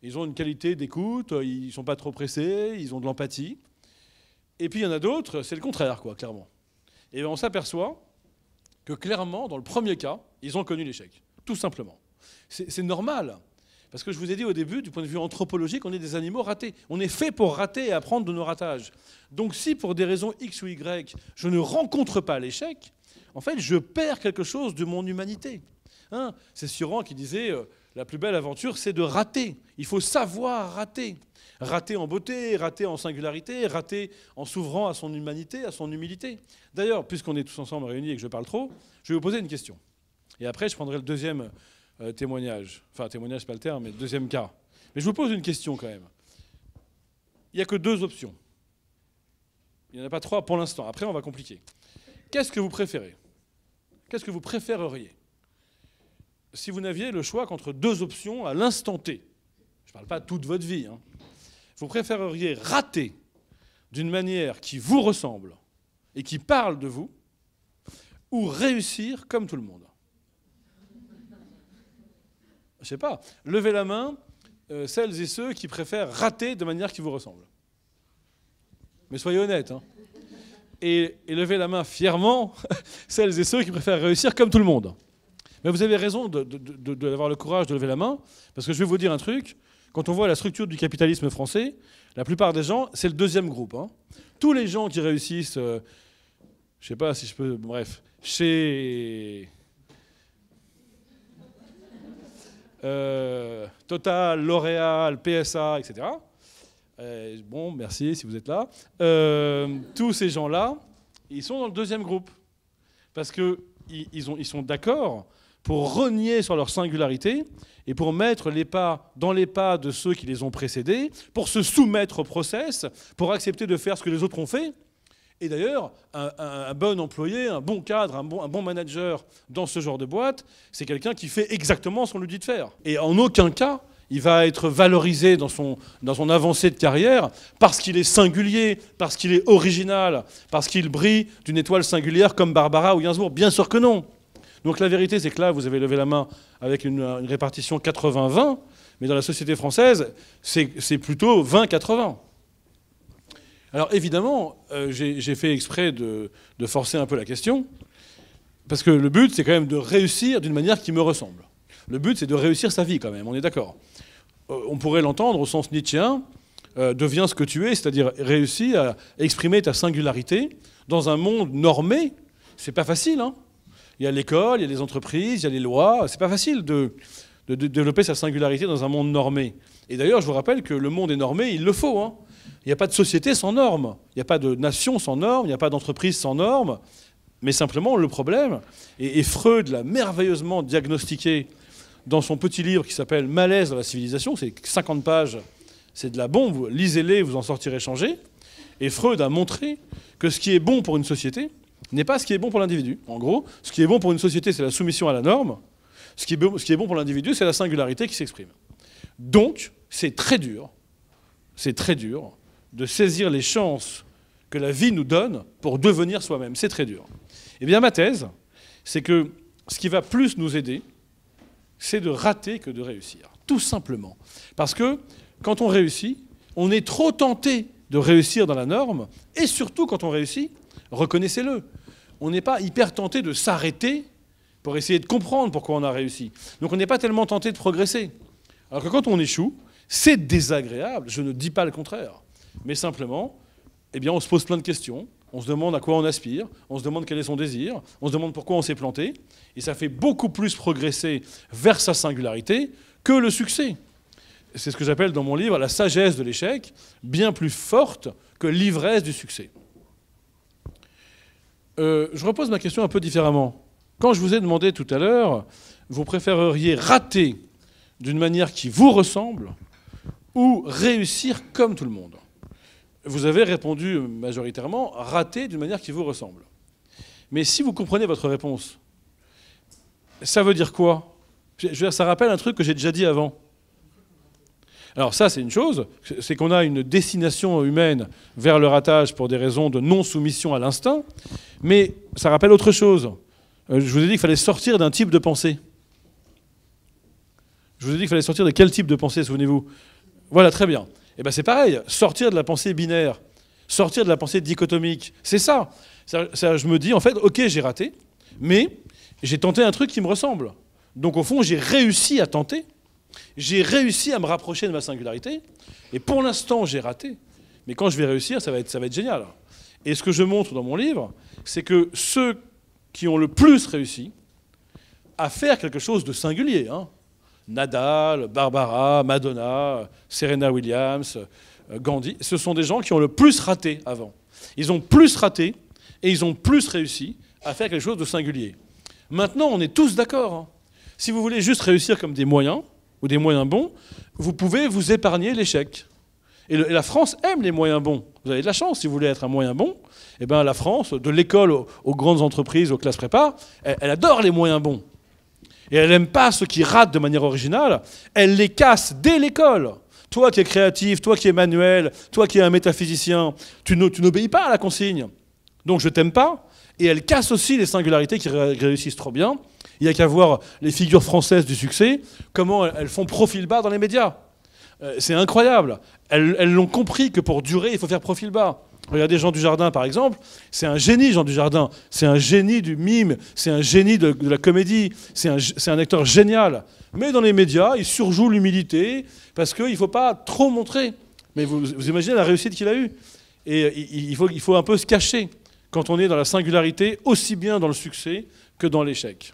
Ils ont une qualité d'écoute, ils ne sont pas trop pressés, ils ont de l'empathie. Et puis il y en a d'autres, c'est le contraire, quoi, clairement. Et on s'aperçoit que clairement, dans le premier cas, ils ont connu l'échec, tout simplement. C'est normal. Parce que je vous ai dit au début, du point de vue anthropologique, on est des animaux ratés. On est fait pour rater et apprendre de nos ratages. Donc si pour des raisons X ou Y, je ne rencontre pas l'échec, en fait, je perds quelque chose de mon humanité. Hein, c'est Sioran qui disait la plus belle aventure, c'est de rater. Il faut savoir rater. Rater en beauté, rater en singularité, rater en s'ouvrant à son humanité, à son humilité. D'ailleurs, puisqu'on est tous ensemble réunis et que je parle trop, je vais vous poser une question. Et après, je prendrai le deuxième témoignage. Enfin, témoignage, c'est pas le terme, mais deuxième cas. Mais je vous pose une question quand même. Il n'y a que 2 options. Il n'y en a pas 3 pour l'instant. Après, on va compliquer. Qu'est-ce que vous préférez? Qu'est-ce que vous préféreriez si vous n'aviez le choix qu'entre 2 options à l'instant T? Je ne parle pas toute votre vie. Hein. Vous préféreriez rater d'une manière qui vous ressemble et qui parle de vous, ou réussir comme tout le monde? Je ne sais pas. Levez la main, celles et ceux qui préfèrent rater de manière qui vous ressemble. Mais soyez honnêtes. Hein. Et levez la main fièrement, celles et ceux qui préfèrent réussir comme tout le monde. Mais vous avez raison d'avoir le courage de lever la main, parce que je vais vous dire un truc. Quand on voit la structure du capitalisme français, la plupart des gens, c'est le deuxième groupe. Hein. Tous les gens qui réussissent, je ne sais pas si je peux, bref, chez Total, L'Oréal, PSA, etc. Bon, merci si vous êtes là. Tous ces gens-là, ils sont dans le deuxième groupe. Parce qu'ils sont d'accord pour renier sur leur singularité et pour mettre les pas dans les pas de ceux qui les ont précédés, pour se soumettre au process, pour accepter de faire ce que les autres ont fait. Et d'ailleurs, un bon employé, un bon cadre, un bon manager dans ce genre de boîte, c'est quelqu'un qui fait exactement ce qu'on lui dit de faire. Et en aucun cas, il va être valorisé dans son avancée de carrière parce qu'il est singulier, parce qu'il est original, parce qu'il brille d'une étoile singulière comme Barbara ou Gainsbourg. Bien sûr que non. Donc la vérité, c'est que là, vous avez levé la main avec une répartition 80-20, mais dans la société française, c'est plutôt 20-80. Alors évidemment, j'ai fait exprès de forcer un peu la question, parce que le but, c'est quand même de réussir d'une manière qui me ressemble. Le but, c'est de réussir sa vie quand même, on est d'accord. On pourrait l'entendre au sens nietzschéen, deviens ce que tu es, c'est-à-dire réussis à exprimer ta singularité dans un monde normé. C'est pas facile, hein. Il y a l'école, il y a les entreprises, il y a les lois. C'est pas facile de développer sa singularité dans un monde normé. Et d'ailleurs, je vous rappelle que le monde est normé, il le faut, hein. Il n'y a pas de société sans normes, il n'y a pas de nation sans normes, il n'y a pas d'entreprise sans normes. Mais simplement, le problème, et Freud l'a merveilleusement diagnostiqué dans son petit livre qui s'appelle « Malaise dans la civilisation », c'est 50 pages, c'est de la bombe, lisez-les, vous en sortirez changé. Et Freud a montré que ce qui est bon pour une société n'est pas ce qui est bon pour l'individu. En gros, ce qui est bon pour une société, c'est la soumission à la norme. Ce qui est bon pour l'individu, c'est la singularité qui s'exprime. Donc, c'est très dur de saisir les chances que la vie nous donne pour devenir soi-même. C'est très dur. Eh bien, ma thèse, c'est que ce qui va plus nous aider, c'est de rater que de réussir. Tout simplement. Parce que quand on réussit, on est trop tenté de réussir dans la norme, et surtout quand on réussit, reconnaissez-le, on n'est pas hyper tenté de s'arrêter pour essayer de comprendre pourquoi on a réussi. Donc on n'est pas tellement tenté de progresser. Alors que quand on échoue, c'est désagréable, je ne dis pas le contraire. Mais simplement, eh bien, on se pose plein de questions, on se demande à quoi on aspire, on se demande quel est son désir, on se demande pourquoi on s'est planté, et ça fait beaucoup plus progresser vers sa singularité que le succès. C'est ce que j'appelle dans mon livre la sagesse de l'échec, bien plus forte que l'ivresse du succès. Je repose ma question un peu différemment. Quand je vous ai demandé tout à l'heure, vous préféreriez rater d'une manière qui vous ressemble ou réussir comme tout le monde? Vous avez répondu majoritairement rater d'une manière qui vous ressemble. Mais si vous comprenez votre réponse, ça veut dire quoi? Je veux dire, ça rappelle un truc que j'ai déjà dit avant. Alors ça, c'est une chose, c'est qu'on a une destination humaine vers le ratage pour des raisons de non-soumission à l'instinct, mais ça rappelle autre chose. Je vous ai dit qu'il fallait sortir d'un type de pensée. Je vous ai dit qu'il fallait sortir de quel type de pensée, souvenez-vous? Voilà, très bien. Eh bien c'est pareil, sortir de la pensée binaire, sortir de la pensée dichotomique, c'est ça. Je me dis, en fait, ok, j'ai raté, mais j'ai tenté un truc qui me ressemble. Donc au fond, j'ai réussi à tenter. J'ai réussi à me rapprocher de ma singularité, et pour l'instant, j'ai raté. Mais quand je vais réussir, ça va être génial. Et ce que je montre dans mon livre, c'est que ceux qui ont le plus réussi à faire quelque chose de singulier, hein, Nadal, Barbara, Madonna, Serena Williams, Gandhi, ce sont des gens qui ont le plus raté avant. Ils ont plus raté et ils ont plus réussi à faire quelque chose de singulier. Maintenant, on est tous d'accord. Hein. Si vous voulez juste réussir comme des moyens, ou des moyens bons, vous pouvez vous épargner l'échec. Et la France aime les moyens bons. Vous avez de la chance, si vous voulez être un moyen bon. Eh bien, la France, de l'école aux grandes entreprises, aux classes prépa, elle adore les moyens bons. Et elle n'aime pas ceux qui ratent de manière originale. Elle les casse dès l'école. Toi qui es créatif, toi qui es manuel, toi qui es un métaphysicien, tu n'obéis pas à la consigne. Donc je t'aime pas. Et elle casse aussi les singularités qui réussissent trop bien. Il n'y a qu'à voir les figures françaises du succès, comment elles font profil bas dans les médias. C'est incroyable. Elles l'ont compris que pour durer, il faut faire profil bas. Regardez Jean Dujardin, par exemple. C'est un génie, Jean Dujardin. C'est un génie du mime. C'est un génie de la comédie. C'est un acteur génial. Mais dans les médias, il surjoue l'humilité parce qu'il ne faut pas trop montrer. Mais vous imaginez la réussite qu'il a eue. Et il faut un peu se cacher quand on est dans la singularité, aussi bien dans le succès que dans l'échec.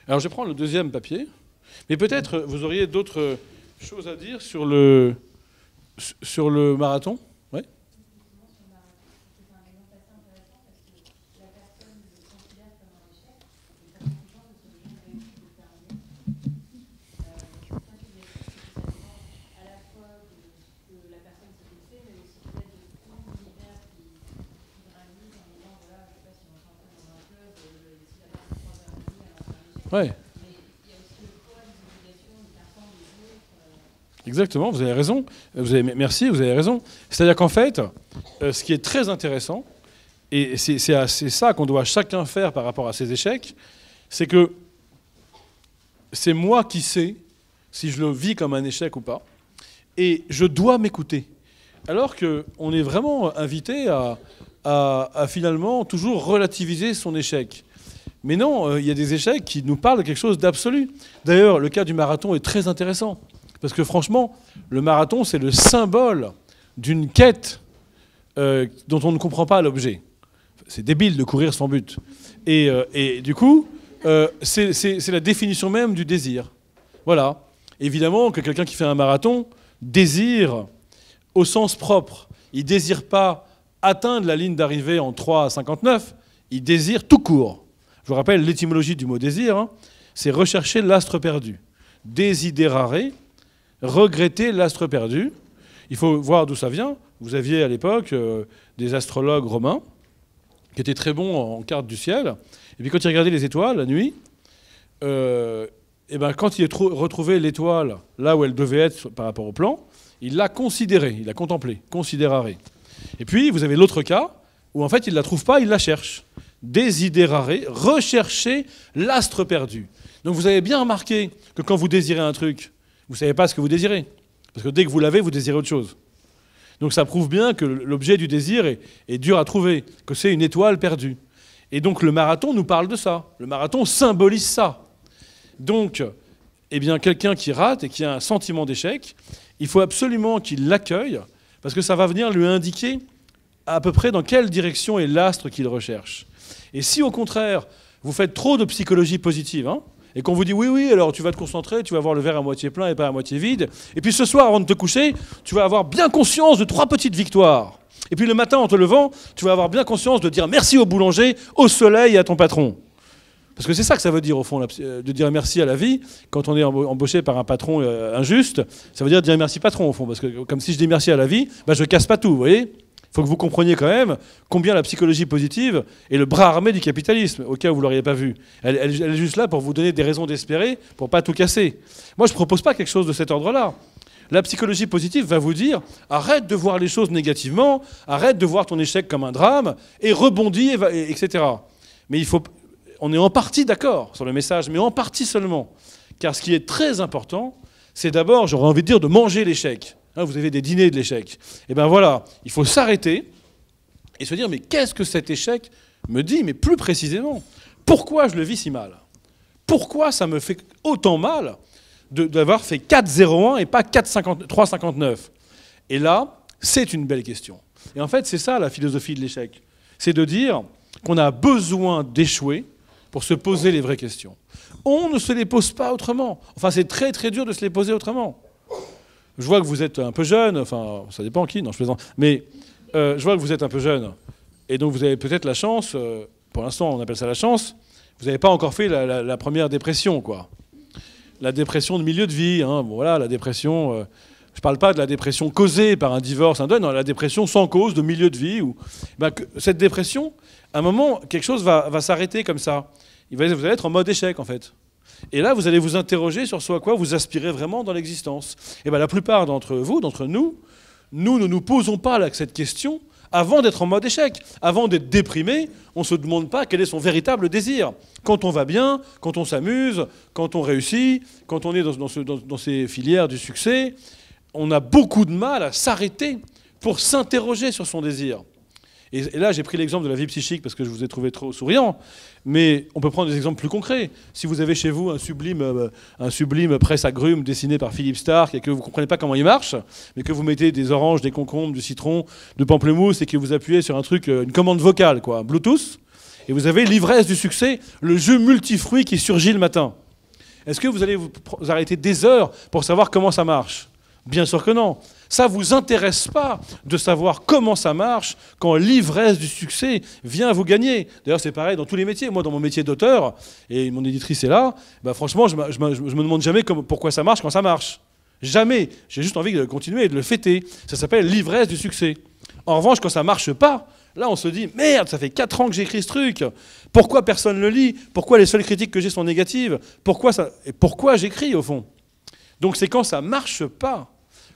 Alors je vais prendre le deuxième papier. Mais peut-être vous auriez d'autres choses à dire sur le marathon. Ouais. Ouais. Exactement, vous avez raison. Merci, vous avez raison. C'est-à-dire qu'en fait, ce qui est très intéressant, et c'est ça qu'on doit chacun faire par rapport à ses échecs, c'est que c'est moi qui sais si je le vis comme un échec ou pas, et je dois m'écouter. Alors qu'on est vraiment invité à finalement toujours relativiser son échec. Mais non, il y a des échecs qui nous parlent de quelque chose d'absolu. D'ailleurs, le cas du marathon est très intéressant. Parce que franchement, le marathon, c'est le symbole d'une quête dont on ne comprend pas l'objet. C'est débile de courir sans but. Et du coup, c'est la définition même du désir. Voilà. Évidemment que quelqu'un qui fait un marathon désire au sens propre. Il ne désire pas atteindre la ligne d'arrivée en 3,59. Il désire tout court. Je vous rappelle l'étymologie du mot désir. Hein, c'est rechercher l'astre perdu. Desiderare, regretter l'astre perdu. Il faut voir d'où ça vient. Vous aviez à l'époque des astrologues romains qui étaient très bons en cartes du ciel. Et puis quand ils regardaient les étoiles la nuit, et ben quand il retrouvait l'étoile là où elle devait être par rapport au plan, il l'a considérée, il l'a contemplée, considérare. Et puis vous avez l'autre cas où en fait il ne la trouve pas, il la cherche. Desiderare, rechercher l'astre perdu. Donc vous avez bien remarqué que quand vous désirez un truc, vous ne savez pas ce que vous désirez. Parce que dès que vous l'avez, vous désirez autre chose. Donc ça prouve bien que l'objet du désir est dur à trouver, que c'est une étoile perdue. Et donc le marathon nous parle de ça. Le marathon symbolise ça. Donc, eh bien, quelqu'un qui rate et qui a un sentiment d'échec, il faut absolument qu'il l'accueille, parce que ça va venir lui indiquer à peu près dans quelle direction est l'astre qu'il recherche. Et si au contraire, vous faites trop de psychologie positive, hein, et qu'on vous dit oui, alors tu vas te concentrer, tu vas voir le verre à moitié plein et pas à moitié vide, et puis ce soir, avant de te coucher, tu vas avoir bien conscience de 3 petites victoires. Et puis le matin, en te levant, tu vas avoir bien conscience de dire merci au boulanger, au soleil et à ton patron. Parce que c'est ça que ça veut dire, au fond, de dire merci à la vie. Quand on est embauché par un patron injuste, ça veut dire merci patron, au fond. Parce que comme si je dis merci à la vie, bah, je ne casse pas tout, vous voyez ? Il faut que vous compreniez quand même combien la psychologie positive est le bras armé du capitalisme, au cas où vous ne l'auriez pas vu. Elle est juste là pour vous donner des raisons d'espérer, pour ne pas tout casser. Moi, je ne propose pas quelque chose de cet ordre-là. La psychologie positive va vous dire arrête de voir les choses négativement, arrête de voir ton échec comme un drame, et rebondis, etc. Mais on est en partie d'accord sur le message, mais en partie seulement. Car ce qui est très important, c'est d'abord, j'aurais envie de dire, de manger l'échec. Vous avez des dîners de l'échec. Et bien voilà, il faut s'arrêter et se dire mais qu'est-ce que cet échec me dit, mais plus précisément, pourquoi je le vis si mal ? Pourquoi ça me fait autant mal d'avoir fait 4,01 et pas 3,59. Et là, c'est une belle question. Et en fait, c'est ça la philosophie de l'échec. C'est de dire qu'on a besoin d'échouer pour se poser les vraies questions. On ne se les pose pas autrement. Enfin, c'est très très dur de se les poser autrement. Je vois que vous êtes un peu jeune, enfin, ça dépend qui, non, je plaisante. Mais je vois que vous êtes un peu jeune. Et donc vous avez peut-être la chance, pour l'instant on appelle ça la chance, vous n'avez pas encore fait la première dépression, quoi. La dépression de milieu de vie, hein. Bon, voilà, la dépression... je ne parle pas de la dépression causée par un divorce, un deuil, non, la dépression sans cause de milieu de vie. Cette dépression, à un moment, quelque chose va s'arrêter comme ça. Vous allez être en mode échec, en fait. Et là, vous allez vous interroger sur ce à quoi vous aspirez vraiment dans l'existence. Et la plupart d'entre vous, d'entre nous, nous ne nous posons pas cette question avant d'être en mode échec. Avant d'être déprimé, on ne se demande pas quel est son véritable désir. Quand on va bien, quand on s'amuse, quand on réussit, quand on est dans ces filières du succès, on a beaucoup de mal à s'arrêter pour s'interroger sur son désir. Et là, j'ai pris l'exemple de la vie psychique parce que je vous ai trouvé trop souriant, mais on peut prendre des exemples plus concrets. Si vous avez chez vous un sublime presse-agrumes dessiné par Philippe Stark et que vous ne comprenez pas comment il marche, mais que vous mettez des oranges, des concombres, du citron, du pamplemousse et que vous appuyez sur un truc, une commande vocale, quoi, Bluetooth, et vous avez l'ivresse du succès, le jeu multifruit qui surgit le matin. Est-ce que vous allez vous arrêter des heures pour savoir comment ça marche ? Bien sûr que non. Ça ne vous intéresse pas de savoir comment ça marche quand l'ivresse du succès vient vous gagner. D'ailleurs, c'est pareil dans tous les métiers. Moi, dans mon métier d'auteur, et mon éditrice est là, franchement, je me demande jamais pourquoi ça marche quand ça marche. Jamais. J'ai juste envie de continuer et de le fêter. Ça s'appelle l'ivresse du succès. En revanche, quand ça ne marche pas, là, on se dit « Merde, ça fait 4 ans que j'écris ce truc. Pourquoi personne ne le lit? Pourquoi les seules critiques que j'ai sont négatives? Pourquoi j'écris, au fond ?» Donc c'est quand ça ne marche pas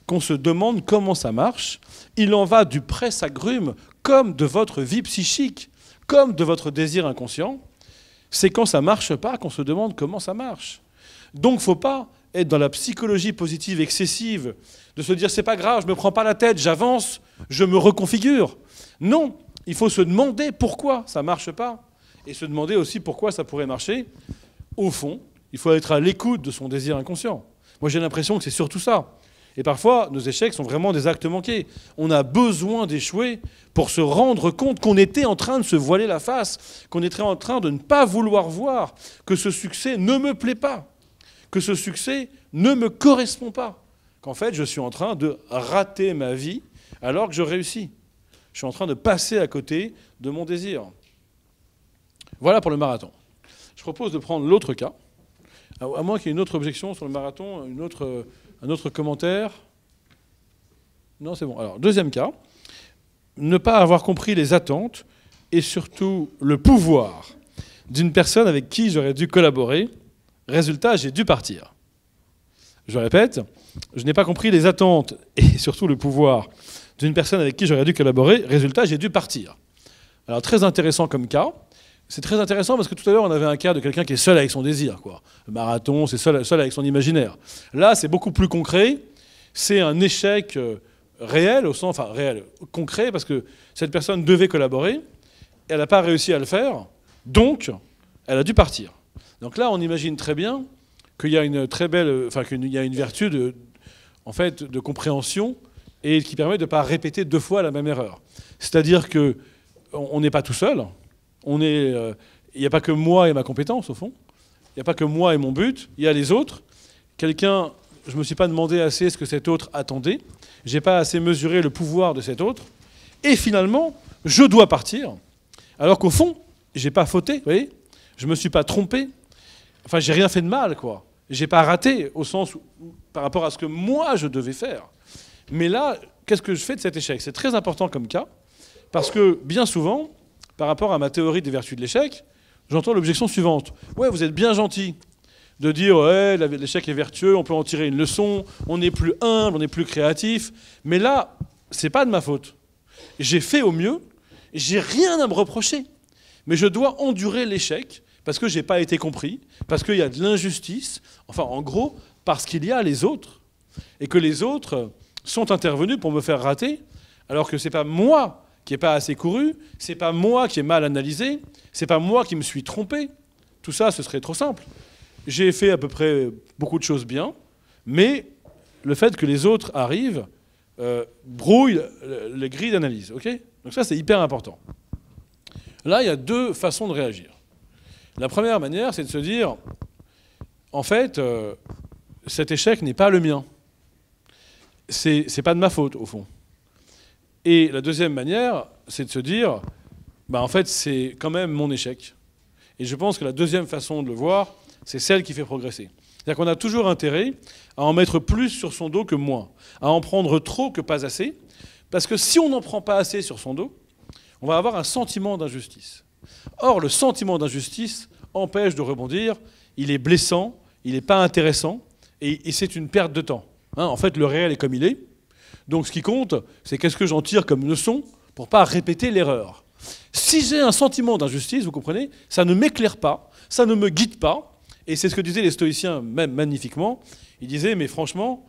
qu'on se demande comment ça marche. Il en va du presse-agrumes comme de votre vie psychique, comme de votre désir inconscient. C'est quand ça ne marche pas qu'on se demande comment ça marche. Donc il ne faut pas être dans la psychologie positive excessive, de se dire « c'est pas grave, je ne me prends pas la tête, j'avance, je me reconfigure ». Non, il faut se demander pourquoi ça ne marche pas et se demander aussi pourquoi ça pourrait marcher. Au fond, il faut être à l'écoute de son désir inconscient. Moi, j'ai l'impression que c'est surtout ça. Et parfois, nos échecs sont vraiment des actes manqués. On a besoin d'échouer pour se rendre compte qu'on était en train de se voiler la face, qu'on était en train de ne pas vouloir voir que ce succès ne me plaît pas, que ce succès ne me correspond pas, qu'en fait, je suis en train de rater ma vie alors que je réussis. Je suis en train de passer à côté de mon désir. Voilà pour le marathon. Je propose de prendre l'autre cas, à moins qu'il y ait une autre objection sur le marathon, un autre commentaire. Non, c'est bon. Alors, deuxième cas, ne pas avoir compris les attentes et surtout le pouvoir d'une personne avec qui j'aurais dû collaborer. Résultat, j'ai dû partir. Je répète, je n'ai pas compris les attentes et surtout le pouvoir d'une personne avec qui j'aurais dû collaborer. Résultat, j'ai dû partir. Alors, très intéressant comme cas. C'est très intéressant parce que tout à l'heure, on avait un cas de quelqu'un qui est seul avec son désir, quoi. Le marathon, c'est seul avec son imaginaire. Là, c'est beaucoup plus concret. C'est un échec réel, concret, parce que cette personne devait collaborer. Elle n'a pas réussi à le faire. Donc, elle a dû partir. Donc là, on imagine très bien qu'il y a une très belle... qu'il y a une vertu de compréhension et qui permet de ne pas répéter 2 fois la même erreur. C'est-à-dire qu'on n'est pas tout seul. Il n'y a pas que moi et ma compétence, au fond. Il n'y a pas que moi et mon but. Il y a les autres. Je ne me suis pas demandé assez ce que cet autre attendait. Je n'ai pas assez mesuré le pouvoir de cet autre. Et finalement, je dois partir. Alors qu'au fond, je n'ai pas fauté, vous voyez. Je ne me suis pas trompé. Enfin, j'ai rien fait de mal, quoi. Je n'ai pas raté, au sens où, par rapport à ce que moi, je devais faire. Mais là, qu'est-ce que je fais de cet échec? C'est très important comme cas, parce que bien souvent... Par rapport à ma théorie des vertus de l'échec, j'entends l'objection suivante. Ouais, vous êtes bien gentil de dire ouais, l'échec est vertueux, on peut en tirer une leçon, on est plus humble, on est plus créatif. Mais là, c'est pas de ma faute. J'ai fait au mieux, j'ai rien à me reprocher. Mais je dois endurer l'échec parce que j'ai pas été compris, parce qu'il y a de l'injustice, enfin en gros, parce qu'il y a les autres. Et que les autres sont intervenus pour me faire rater, alors que c'est pas moi qui n'est pas assez couru, c'est pas moi qui ai mal analysé, c'est pas moi qui me suis trompé. Tout ça, ce serait trop simple. J'ai fait à peu près beaucoup de choses bien, Mais le fait que les autres arrivent brouille les grilles d'analyse. Okay, donc ça, c'est hyper important. Là, il y a deux façons de réagir. La première manière, c'est de se dire, en fait, cet échec n'est pas le mien. C'est pas de ma faute, au fond. Et la deuxième manière, c'est de se dire, bah, en fait, c'est quand même mon échec. Et je pense que la deuxième façon de le voir, c'est celle qui fait progresser. C'est-à-dire qu'on a toujours intérêt à en mettre plus sur son dos que moins, à en prendre trop que pas assez, parce que si on n'en prend pas assez sur son dos, on va avoir un sentiment d'injustice. Or, le sentiment d'injustice empêche de rebondir, il est blessant, il n'est pas intéressant, et c'est une perte de temps. Hein, en fait, le réel est comme il est. Donc ce qui compte, c'est qu'est-ce que j'en tire comme leçon pour ne pas répéter l'erreur. Si j'ai un sentiment d'injustice, vous comprenez, ça ne m'éclaire pas, ça ne me guide pas, et c'est ce que disaient les stoïciens même magnifiquement. Ils disaient, mais franchement,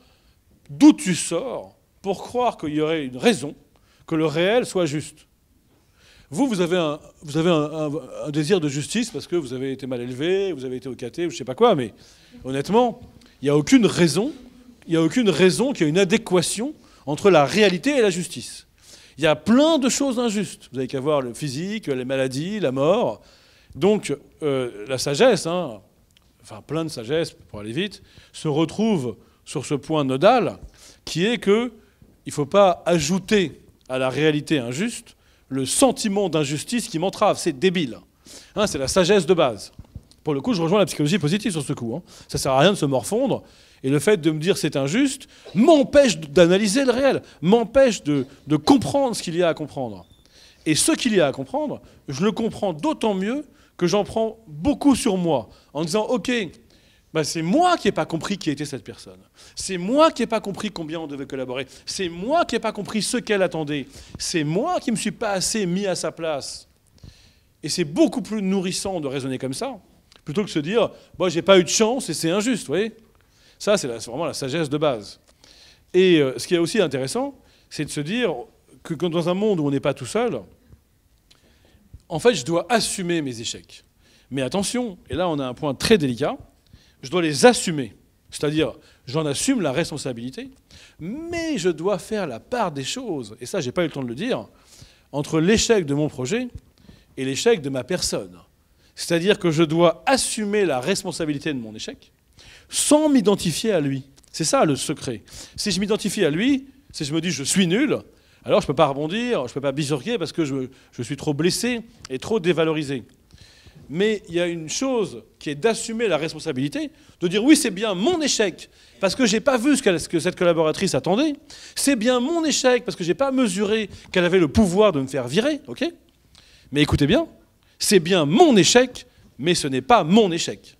d'où tu sors pour croire qu'il y aurait une raison que le réel soit juste? Vous avez un désir de justice parce que vous avez été mal élevé, vous avez été au caté, ou je ne sais pas quoi, mais honnêtement, il n'y a aucune raison qu'il y ait une adéquation entre la réalité et la justice. Il y a plein de choses injustes. Vous n'avez qu'à voir le physique, les maladies, la mort. Donc la sagesse, hein, enfin plein de sagesse, pour aller vite, se retrouve sur ce point nodal, qui est qu'il ne faut pas ajouter à la réalité injuste le sentiment d'injustice qui m'entrave. C'est débile. Hein, c'est la sagesse de base. Pour le coup, je rejoins la psychologie positive sur ce coup. Hein. Ça ne sert à rien de se morfondre. Et le fait de me dire c'est injuste m'empêche d'analyser le réel, m'empêche de comprendre ce qu'il y a à comprendre. Et ce qu'il y a à comprendre, je le comprends d'autant mieux que j'en prends beaucoup sur moi, en disant « Ok, bah c'est moi qui n'ai pas compris qui était cette personne. C'est moi qui n'ai pas compris combien on devait collaborer. C'est moi qui n'ai pas compris ce qu'elle attendait. C'est moi qui ne me suis pas assez mis à sa place. » Et c'est beaucoup plus nourrissant de raisonner comme ça, plutôt que de se dire « j'ai pas eu de chance et c'est injuste. » Vous voyez ? Ça, c'est vraiment la sagesse de base. Et ce qui est aussi intéressant, c'est de se dire que dans un monde où on n'est pas tout seul, en fait, je dois assumer mes échecs. Mais attention, et là on a un point très délicat, je dois les assumer. C'est-à-dire, j'en assume la responsabilité, mais je dois faire la part des choses, et ça, j'ai pas eu le temps de le dire, entre l'échec de mon projet et l'échec de ma personne. C'est-à-dire que je dois assumer la responsabilité de mon échec, sans m'identifier à lui. C'est ça le secret. Si je m'identifie à lui, si je me dis je suis nul, alors je ne peux pas rebondir, je ne peux pas bifurquer parce que je suis trop blessé et trop dévalorisé. Mais il y a une chose qui est d'assumer la responsabilité, de dire oui, c'est bien mon échec parce que je n'ai pas vu ce que cette collaboratrice attendait, c'est bien mon échec parce que je n'ai pas mesuré qu'elle avait le pouvoir de me faire virer, ok ? Mais écoutez bien, c'est bien mon échec, mais ce n'est pas mon échec.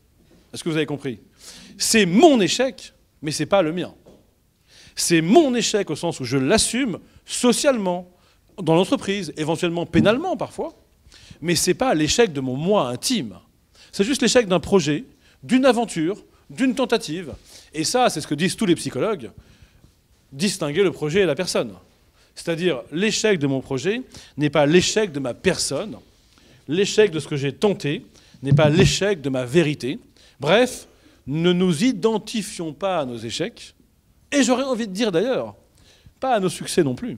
Est-ce que vous avez compris ? C'est mon échec, mais ce n'est pas le mien. C'est mon échec au sens où je l'assume socialement, dans l'entreprise, éventuellement pénalement parfois, mais ce n'est pas l'échec de mon moi intime. C'est juste l'échec d'un projet, d'une aventure, d'une tentative. Et ça, c'est ce que disent tous les psychologues, distinguer le projet et la personne. C'est-à-dire, l'échec de mon projet n'est pas l'échec de ma personne, l'échec de ce que j'ai tenté n'est pas l'échec de ma vérité. Bref, ne nous identifions pas à nos échecs, et j'aurais envie de dire d'ailleurs, pas à nos succès non plus.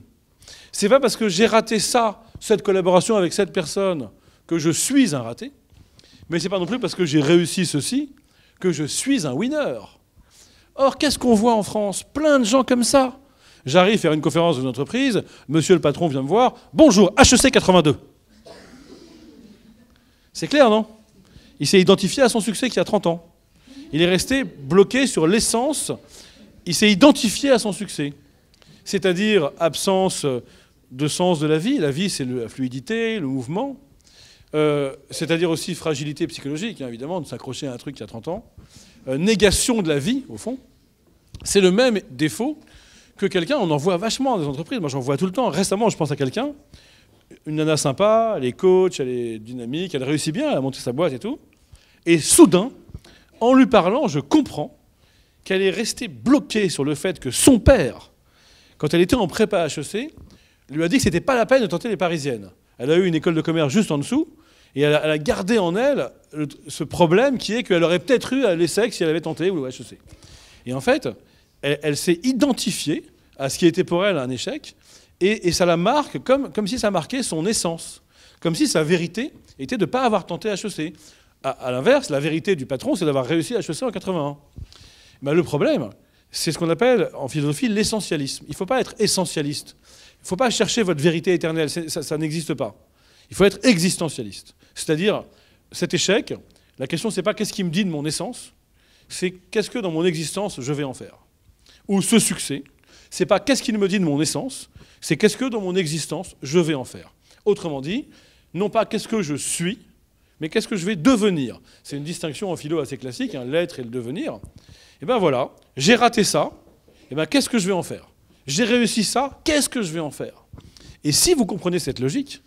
C'est pas parce que j'ai raté ça, cette collaboration avec cette personne, que je suis un raté, mais c'est pas non plus parce que j'ai réussi ceci que je suis un winner. Or, qu'est-ce qu'on voit en France? Plein de gens comme ça. J'arrive faire une conférence dans une entreprise, monsieur le patron vient me voir, bonjour, HEC 82. C'est clair, non? Il s'est identifié à son succès qui a 30 ans. Il est resté bloqué sur l'essence. Il s'est identifié à son succès. C'est-à-dire absence de sens de la vie. La vie, c'est la fluidité, le mouvement. C'est-à-dire aussi fragilité psychologique, hein, évidemment, de s'accrocher à un truc qui a 30 ans. Négation de la vie, au fond. C'est le même défaut que quelqu'un, on en voit vachement dans les entreprises. Moi, j'en vois tout le temps. Récemment, je pense à quelqu'un, une nana sympa, elle est coach, elle est dynamique, elle réussit bien, elle a monté sa boîte et tout. Et soudain, en lui parlant, je comprends qu'elle est restée bloquée sur le fait que son père, quand elle était en prépa HEC, lui a dit que c'était pas la peine de tenter les parisiennes. Elle a eu une école de commerce juste en dessous, et elle a gardé en elle ce problème qui est qu'elle aurait peut-être eu à l'ESSEC si elle avait tenté, ou au HEC. Et en fait, elle s'est identifiée à ce qui était pour elle un échec, et ça la marque comme si ça marquait son essence, comme si sa vérité était de ne pas avoir tenté HEC. À l'inverse, la vérité du patron, c'est d'avoir réussi HEC en 81. Ben, le problème, c'est ce qu'on appelle en philosophie l'essentialisme. Il ne faut pas être essentialiste. Il ne faut pas chercher votre vérité éternelle, ça n'existe pas. Il faut être existentialiste. C'est-à-dire, cet échec, la question, c'est pas qu'est-ce qui me dit de mon essence, c'est qu'est-ce que dans mon existence je vais en faire. Ou ce succès, c'est pas qu'est-ce qu'il me dit de mon essence, c'est qu'est-ce que dans mon existence je vais en faire. Autrement dit, non pas qu'est-ce que je suis, mais qu'est-ce que je vais devenir. C'est une distinction en philo assez classique, hein, l'être et le devenir. Et bien voilà, j'ai raté ça, et bien qu'est-ce que je vais en faire? J'ai réussi ça, qu'est-ce que je vais en faire? Et si vous comprenez cette logique,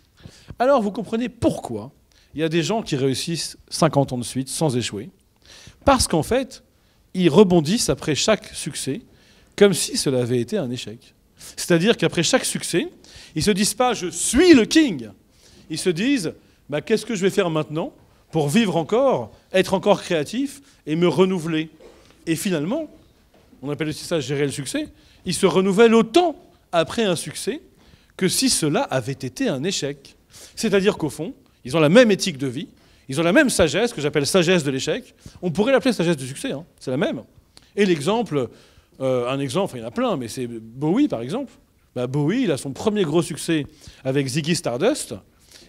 alors vous comprenez pourquoi il y a des gens qui réussissent 50 ans de suite sans échouer. Parce qu'en fait, ils rebondissent après chaque succès comme si cela avait été un échec. C'est-à-dire qu'après chaque succès, ils ne se disent pas « je suis le king ». Ils se disent bah, « qu'est-ce que je vais faire maintenant pour vivre encore, être encore créatif et me renouveler ». Et finalement, on appelle aussi ça gérer le succès, ils se renouvellent autant après un succès que si cela avait été un échec. C'est-à-dire qu'au fond, ils ont la même éthique de vie, ils ont la même sagesse, que j'appelle sagesse de l'échec. On pourrait l'appeler sagesse du succès, hein, c'est la même. Et l'exemple, un exemple, enfin, il y en a plein, mais c'est Bowie par exemple. Bah, Bowie, il a son premier gros succès avec Ziggy Stardust.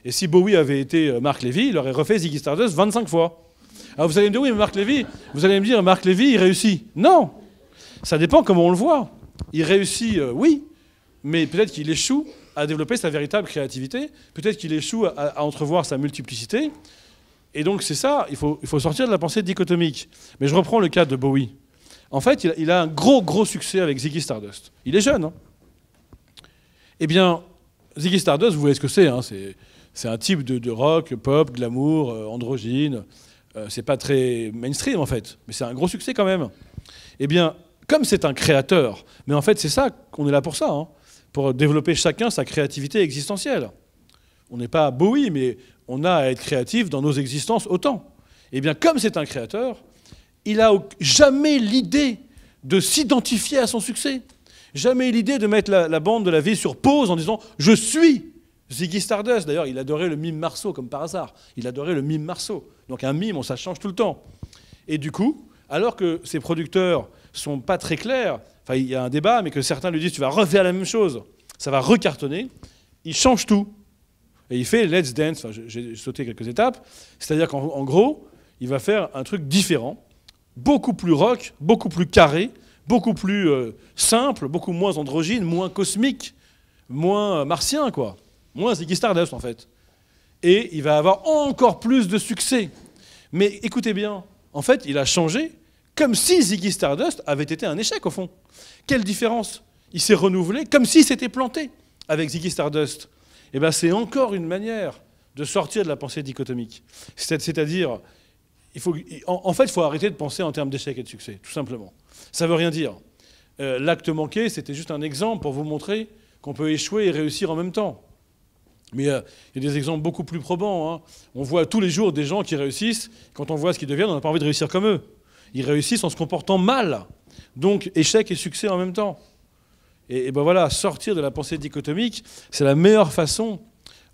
Et si Bowie avait été Marc Levy, il aurait refait Ziggy Stardust 25 fois. Alors vous allez me dire, oui, mais Marc Levy, vous allez me dire, Marc Levy, il réussit. Non, ça dépend comment on le voit. Il réussit, oui, mais peut-être qu'il échoue à développer sa véritable créativité, peut-être qu'il échoue à entrevoir sa multiplicité. Et donc c'est ça, il faut sortir de la pensée dichotomique. Mais je reprends le cas de Bowie. En fait, il a un gros succès avec Ziggy Stardust. Il est jeune, hein. Eh bien, Ziggy Stardust, vous voyez ce que c'est, hein, c'est un type de rock, pop, glamour, androgyne. C'est pas très mainstream, en fait, mais c'est un gros succès quand même. Eh bien, comme c'est un créateur, mais en fait, c'est ça qu'on est là pour ça, hein, pour développer chacun sa créativité existentielle. On n'est pas Bowie, mais on a à être créatif dans nos existences autant. Eh bien, comme c'est un créateur, il n'a jamais l'idée de s'identifier à son succès. Jamais l'idée de mettre la bande de la vie sur pause en disant « je suis ». Ziggy Stardust, d'ailleurs, il adorait le mime Marceau, comme par hasard. Il adorait le mime Marceau. Donc un mime, ça change tout le temps. Et du coup, alors que ses producteurs sont pas très clairs, enfin, il y a un débat, mais que certains lui disent « tu vas refaire la même chose, ça va recartonner », il change tout. Et il fait « Let's Dance », enfin, j'ai sauté quelques étapes, c'est-à-dire qu'en gros, il va faire un truc différent, beaucoup plus rock, beaucoup plus carré, beaucoup plus simple, beaucoup moins androgyne, moins cosmique, moins martien, quoi. Moins Ziggy Stardust, en fait. Et il va avoir encore plus de succès. Mais écoutez bien, en fait, il a changé comme si Ziggy Stardust avait été un échec, au fond. Quelle différence? Il s'est renouvelé comme s'il s'était planté avec Ziggy Stardust. Et bien, c'est encore une manière de sortir de la pensée dichotomique. C'est-à-dire, en fait, il faut arrêter de penser en termes d'échec et de succès, tout simplement. Ça ne veut rien dire. L'acte manqué, c'était juste un exemple pour vous montrer qu'on peut échouer et réussir en même temps. Mais il y a des exemples beaucoup plus probants, hein. On voit tous les jours des gens qui réussissent. Quand on voit ce qu'ils deviennent, on n'a pas envie de réussir comme eux. Ils réussissent en se comportant mal. Donc, échec et succès en même temps. Et ben voilà, sortir de la pensée dichotomique, c'est la meilleure façon,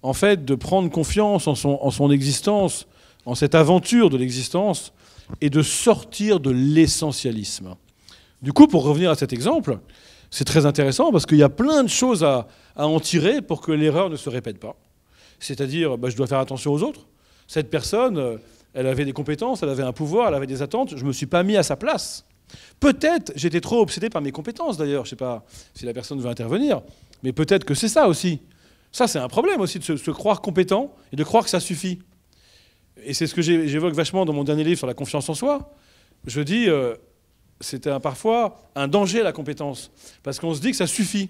en fait, de prendre confiance en son existence, en cette aventure de l'existence, et de sortir de l'essentialisme. Du coup, pour revenir à cet exemple, c'est très intéressant parce qu'il y a plein de choses à en tirer pour que l'erreur ne se répète pas. C'est-à-dire, je dois faire attention aux autres. Cette personne, elle avait des compétences, elle avait un pouvoir, elle avait des attentes. Je ne me suis pas mis à sa place. Peut-être j'étais trop obsédé par mes compétences, d'ailleurs. Je ne sais pas si la personne veut intervenir, mais peut-être que c'est ça aussi. Ça, c'est un problème aussi, de se croire compétent et de croire que ça suffit. Et c'est ce que j'évoque vachement dans mon dernier livre sur la confiance en soi. Je dis, c'était parfois un danger, la compétence, parce qu'on se dit que ça suffit.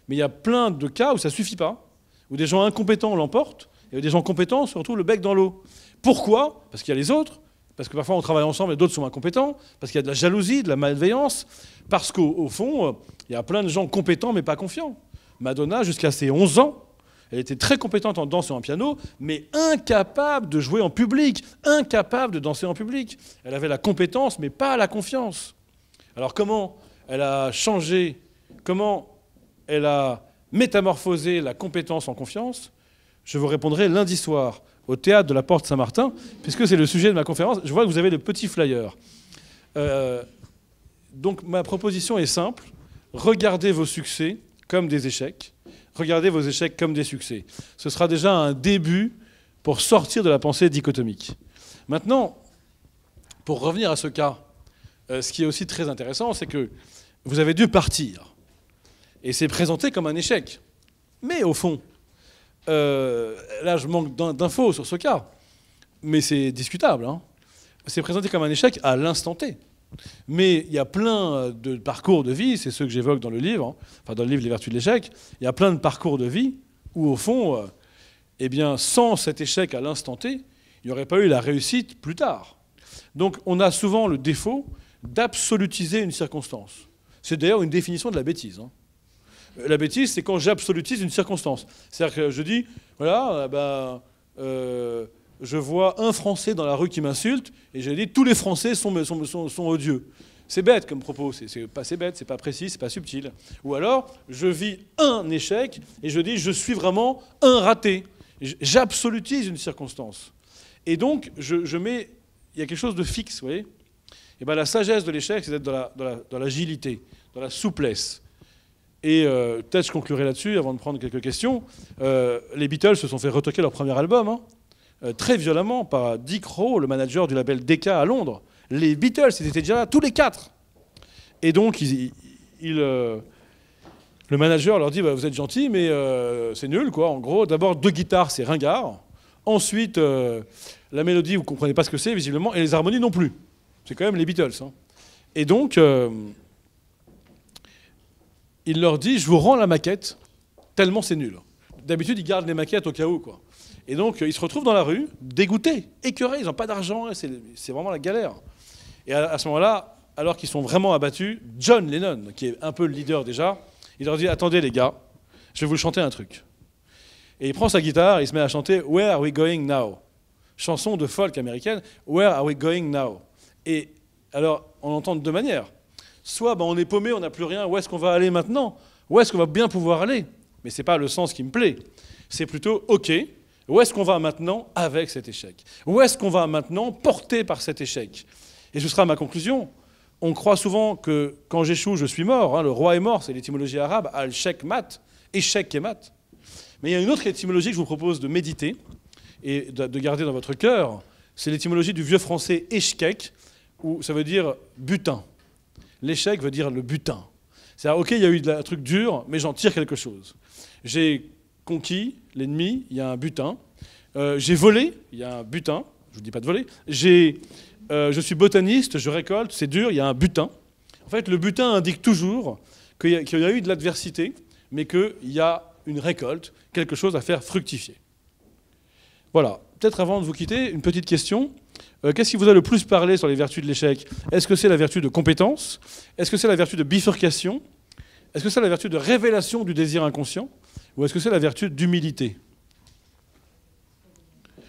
Mais il y a plein de cas où ça ne suffit pas, où des gens incompétents l'emportent, et des gens compétents se retrouvent le bec dans l'eau. Pourquoi? Parce qu'il y a les autres, parce que parfois on travaille ensemble et d'autres sont incompétents, parce qu'il y a de la jalousie, de la malveillance, parce qu'au fond, il y a plein de gens compétents mais pas confiants. Madonna, jusqu'à ses 11 ans, elle était très compétente en danse et en piano, mais incapable de jouer en public, incapable de danser en public. Elle avait la compétence, mais pas la confiance. Alors comment elle a changé, comment elle a métamorphosé la compétence en confiance, je vous répondrai lundi soir au théâtre de la Porte Saint-Martin, puisque c'est le sujet de ma conférence. Je vois que vous avez le petit flyer. Donc ma proposition est simple. Regardez vos succès comme des échecs. Regardez vos échecs comme des succès. Ce sera déjà un début pour sortir de la pensée dichotomique. Maintenant, pour revenir à ce cas, ce qui est aussi très intéressant, c'est que vous avez dû partir. Et c'est présenté comme un échec. Mais au fond, là je manque d'infos sur ce cas, mais c'est discutable. Hein. C'est présenté comme un échec à l'instant T. Mais il y a plein de parcours de vie, c'est ceux que j'évoque dans le livre, hein, enfin dans le livre Les Vertus de l'échec, il y a plein de parcours de vie où au fond, eh bien, sans cet échec à l'instant T, il n'y aurait pas eu la réussite plus tard. Donc on a souvent le défaut d'absolutiser une circonstance. C'est d'ailleurs une définition de la bêtise. Hein. La bêtise, c'est quand j'absolutise une circonstance. C'est-à-dire que je dis, voilà, je vois un Français dans la rue qui m'insulte, et je dis, tous les Français sont odieux. C'est bête comme propos, c'est bête, c'est pas précis, c'est pas subtil. Ou alors, je vis un échec, et je dis, je suis vraiment un raté. J'absolutise une circonstance. Et donc, je mets, il y a quelque chose de fixe, vous voyez. Et bien, la sagesse de l'échec, c'est d'être dans l'agilité, dans la souplesse. Et peut-être je conclurai là-dessus avant de prendre quelques questions. Les Beatles se sont fait retoquer leur premier album, hein, très violemment, par Dick Rowe, le manager du label Decca à Londres. Les Beatles, ils étaient déjà là, tous les quatre. Et donc, le manager leur dit, bah, vous êtes gentil, mais c'est nul, quoi. En gros, d'abord, 2 guitares, c'est ringard. Ensuite, la mélodie, vous ne comprenez pas ce que c'est, visiblement, et les harmonies non plus. C'est quand même les Beatles. Hein. Et donc, il leur dit, je vous rends la maquette, tellement c'est nul. D'habitude, ils gardent les maquettes au cas où, quoi. Et donc, ils se retrouvent dans la rue, dégoûtés, écœurés, ils n'ont pas d'argent, c'est vraiment la galère. Et à ce moment-là, alors qu'ils sont vraiment abattus, John Lennon, qui est un peu le leader déjà, il leur dit, attendez les gars, je vais vous chanter un truc. Et il prend sa guitare, et il se met à chanter « Where are we going now ?» Chanson de folk américaine, « Where are we going now ?» Et alors, on entend de 2 manières. Soit on est paumé, on n'a plus rien, où est-ce qu'on va aller maintenant? Où est-ce qu'on va bien pouvoir aller? Mais ce n'est pas le sens qui me plaît. C'est plutôt, OK, où est-ce qu'on va maintenant avec cet échec? Où est-ce qu'on va maintenant porté par cet échec? Et ce sera ma conclusion. On croit souvent que quand j'échoue, je suis mort. Hein, le roi est mort, c'est l'étymologie arabe, al-shek mat, échec et mat. Mais il y a une autre étymologie que je vous propose de méditer et de garder dans votre cœur. C'est l'étymologie du vieux français échec, où ça veut dire butin. L'échec veut dire le butin. C'est-à-dire, OK, il y a eu un truc dur, mais j'en tire quelque chose. J'ai conquis l'ennemi, il y a un butin. J'ai volé, il y a un butin. Je ne vous dis pas de voler. Je suis botaniste, je récolte, c'est dur, il y a un butin. En fait, le butin indique toujours qu'il y a eu de l'adversité, mais qu'il y a une récolte, quelque chose à faire fructifier. Voilà. Peut-être avant de vous quitter, une petite question. Qu'est-ce qui vous a le plus parlé sur les vertus de l'échec? Est-ce que c'est la vertu de compétence? Est-ce que c'est la vertu de bifurcation? Est-ce que c'est la vertu de révélation du désir inconscient? Ou est-ce que c'est la vertu d'humilité?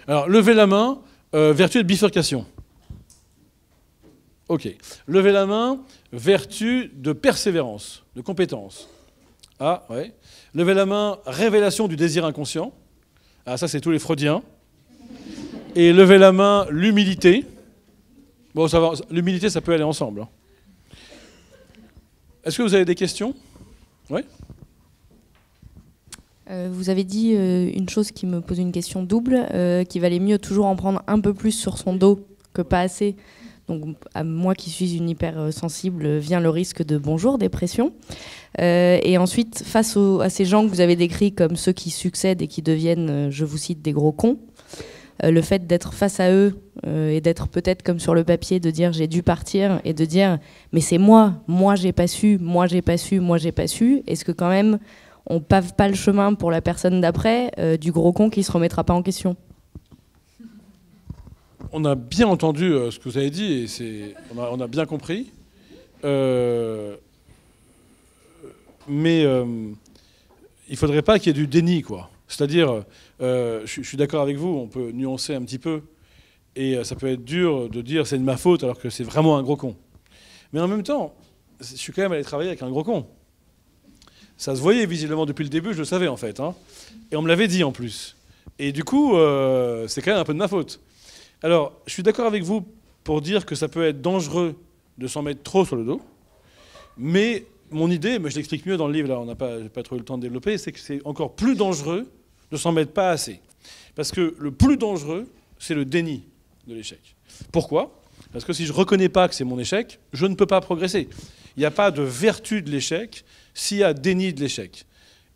Alors, levez la main, vertu de bifurcation. OK. Levez la main, vertu de persévérance, de compétence. Ah, ouais. Levez la main, révélation du désir inconscient. Ah, ça, c'est tous les freudiens. Et levez la main, l'humilité. Bon, ça va, l'humilité, ça peut aller ensemble. Hein. Est-ce que vous avez des questions? Oui. Vous avez dit une chose qui me pose une question double, qu'il valait mieux toujours en prendre un peu plus sur son dos que pas assez. Donc, à moi qui suis une hypersensible, vient le risque de bonjour, dépression. Et ensuite, face à ces gens que vous avez décrits comme ceux qui succèdent et qui deviennent, je vous cite, des gros cons, le fait d'être face à eux et d'être peut-être comme sur le papier, de dire j'ai dû partir et de dire mais c'est moi j'ai pas su, moi j'ai pas su, moi j'ai pas su, est-ce que quand même on pave pas le chemin pour la personne d'après du gros con qui se remettra pas en question? On a bien entendu ce que vous avez dit et on a bien compris. Mais il ne faudrait pas qu'il y ait du déni, quoi. C'est-à-dire, je suis d'accord avec vous, on peut nuancer un petit peu, et ça peut être dur de dire c'est de ma faute alors que c'est vraiment un gros con. Mais en même temps, je suis quand même allé travailler avec un gros con. Ça se voyait visiblement depuis le début, je le savais en fait. Hein. Et on me l'avait dit en plus. Et du coup, c'est quand même un peu de ma faute. Alors, je suis d'accord avec vous pour dire que ça peut être dangereux de s'en mettre trop sur le dos. Mais mon idée, mais je l'explique mieux dans le livre, là, on n'a pas trouvé le temps de développer, c'est que c'est encore plus dangereux de s'en mettre pas assez. Parce que le plus dangereux, c'est le déni de l'échec. Pourquoi ? Parce que si je ne reconnais pas que c'est mon échec, je ne peux pas progresser. Il n'y a pas de vertu de l'échec s'il y a déni de l'échec.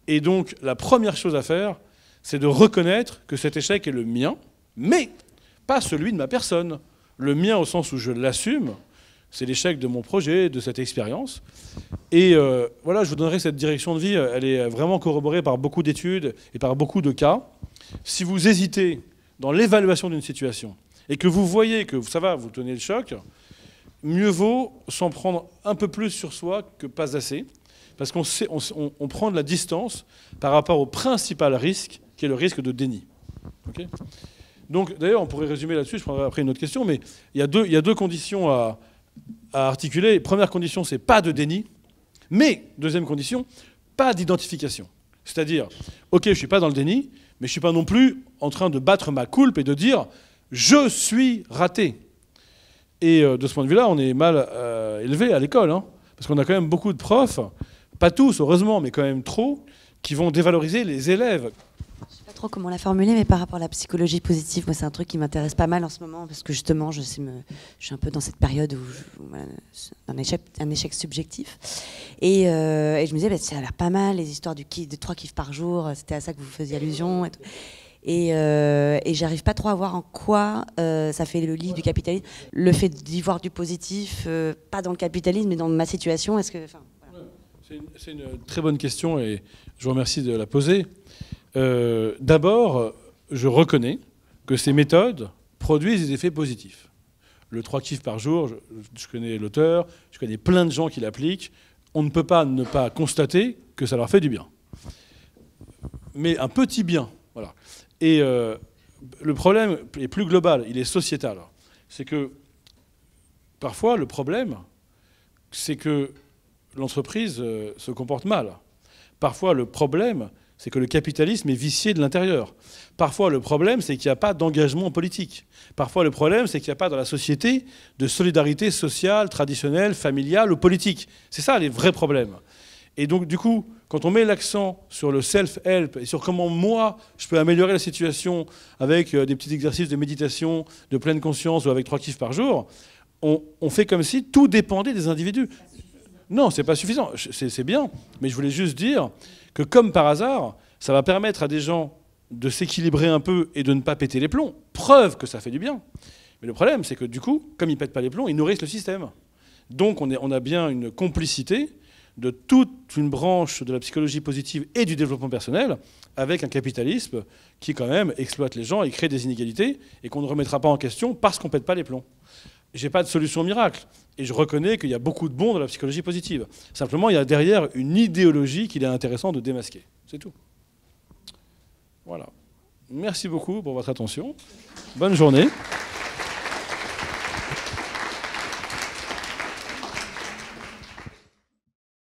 Et donc, la première chose à faire, c'est de reconnaître que cet échec est le mien, mais pas celui de ma personne. Le mien au sens où je l'assume, c'est l'échec de mon projet, de cette expérience. Et voilà, je vous donnerai cette direction de vie. Elle est vraiment corroborée par beaucoup d'études et par beaucoup de cas. Si vous hésitez dans l'évaluation d'une situation et que vous voyez que ça va, vous tenez le choc, mieux vaut s'en prendre un peu plus sur soi que pas assez, parce qu'on prend de la distance par rapport au principal risque, qui est le risque de déni. Okay ? Donc, d'ailleurs, on pourrait résumer là-dessus, je prendrai après une autre question, mais il y a deux conditions à articuler. Première condition, c'est pas de déni, mais deuxième condition, pas d'identification. C'est-à-dire, ok, je ne suis pas dans le déni, mais je ne suis pas non plus en train de battre ma coulpe et de dire « je suis raté ». Et de ce point de vue-là, on est mal élevé à l'école, hein, parce qu'on a quand même beaucoup de profs, pas tous, heureusement, mais quand même trop, qui vont dévaloriser les élèves. Je ne sais pas trop comment la formuler, mais par rapport à la psychologie positive, moi, c'est un truc qui m'intéresse pas mal en ce moment, parce que justement, je suis un peu dans cette période où un échec subjectif. Et je me disais, bah, ça a l'air pas mal, les histoires de 3 kiffs par jour, c'était à ça que vous faisiez allusion. Et tout. Et j'arrive pas trop à voir en quoi ça fait le lit du capitalisme. Le fait d'y voir du positif, pas dans le capitalisme, mais dans ma situation, est-ce que... Voilà. C'est une très bonne question et je vous remercie de la poser. D'abord, je reconnais que ces méthodes produisent des effets positifs. Le 3 kiffs par jour, je connais l'auteur, je connais plein de gens qui l'appliquent. On ne peut pas ne pas constater que ça leur fait du bien. Mais un petit bien, voilà. Et le problème est plus global, il est sociétal. C'est que parfois, le problème, c'est que l'entreprise se comporte mal. Parfois, le problème, c'est que le capitalisme est vicié de l'intérieur. Parfois, le problème, c'est qu'il n'y a pas d'engagement politique. Parfois, le problème, c'est qu'il n'y a pas dans la société de solidarité sociale, traditionnelle, familiale ou politique. C'est ça les vrais problèmes. Et donc, du coup, quand on met l'accent sur le self-help et sur comment moi, je peux améliorer la situation avec des petits exercices de méditation, de pleine conscience ou avec 3 kiffs par jour, on fait comme si tout dépendait des individus. Non, c'est pas suffisant. C'est bien, mais je voulais juste dire que comme par hasard, ça va permettre à des gens de s'équilibrer un peu et de ne pas péter les plombs. Preuve que ça fait du bien. Mais le problème, c'est que du coup, comme ils ne pètent pas les plombs, ils nourrissent le système. Donc on a bien une complicité de toute une branche de la psychologie positive et du développement personnel avec un capitalisme qui quand même exploite les gens et crée des inégalités et qu'on ne remettra pas en question parce qu'on ne pète pas les plombs. Je n'ai pas de solution miracle. Et je reconnais qu'il y a beaucoup de bons dans la psychologie positive. Simplement, il y a derrière une idéologie qu'il est intéressant de démasquer. C'est tout. Voilà. Merci beaucoup pour votre attention. Bonne journée.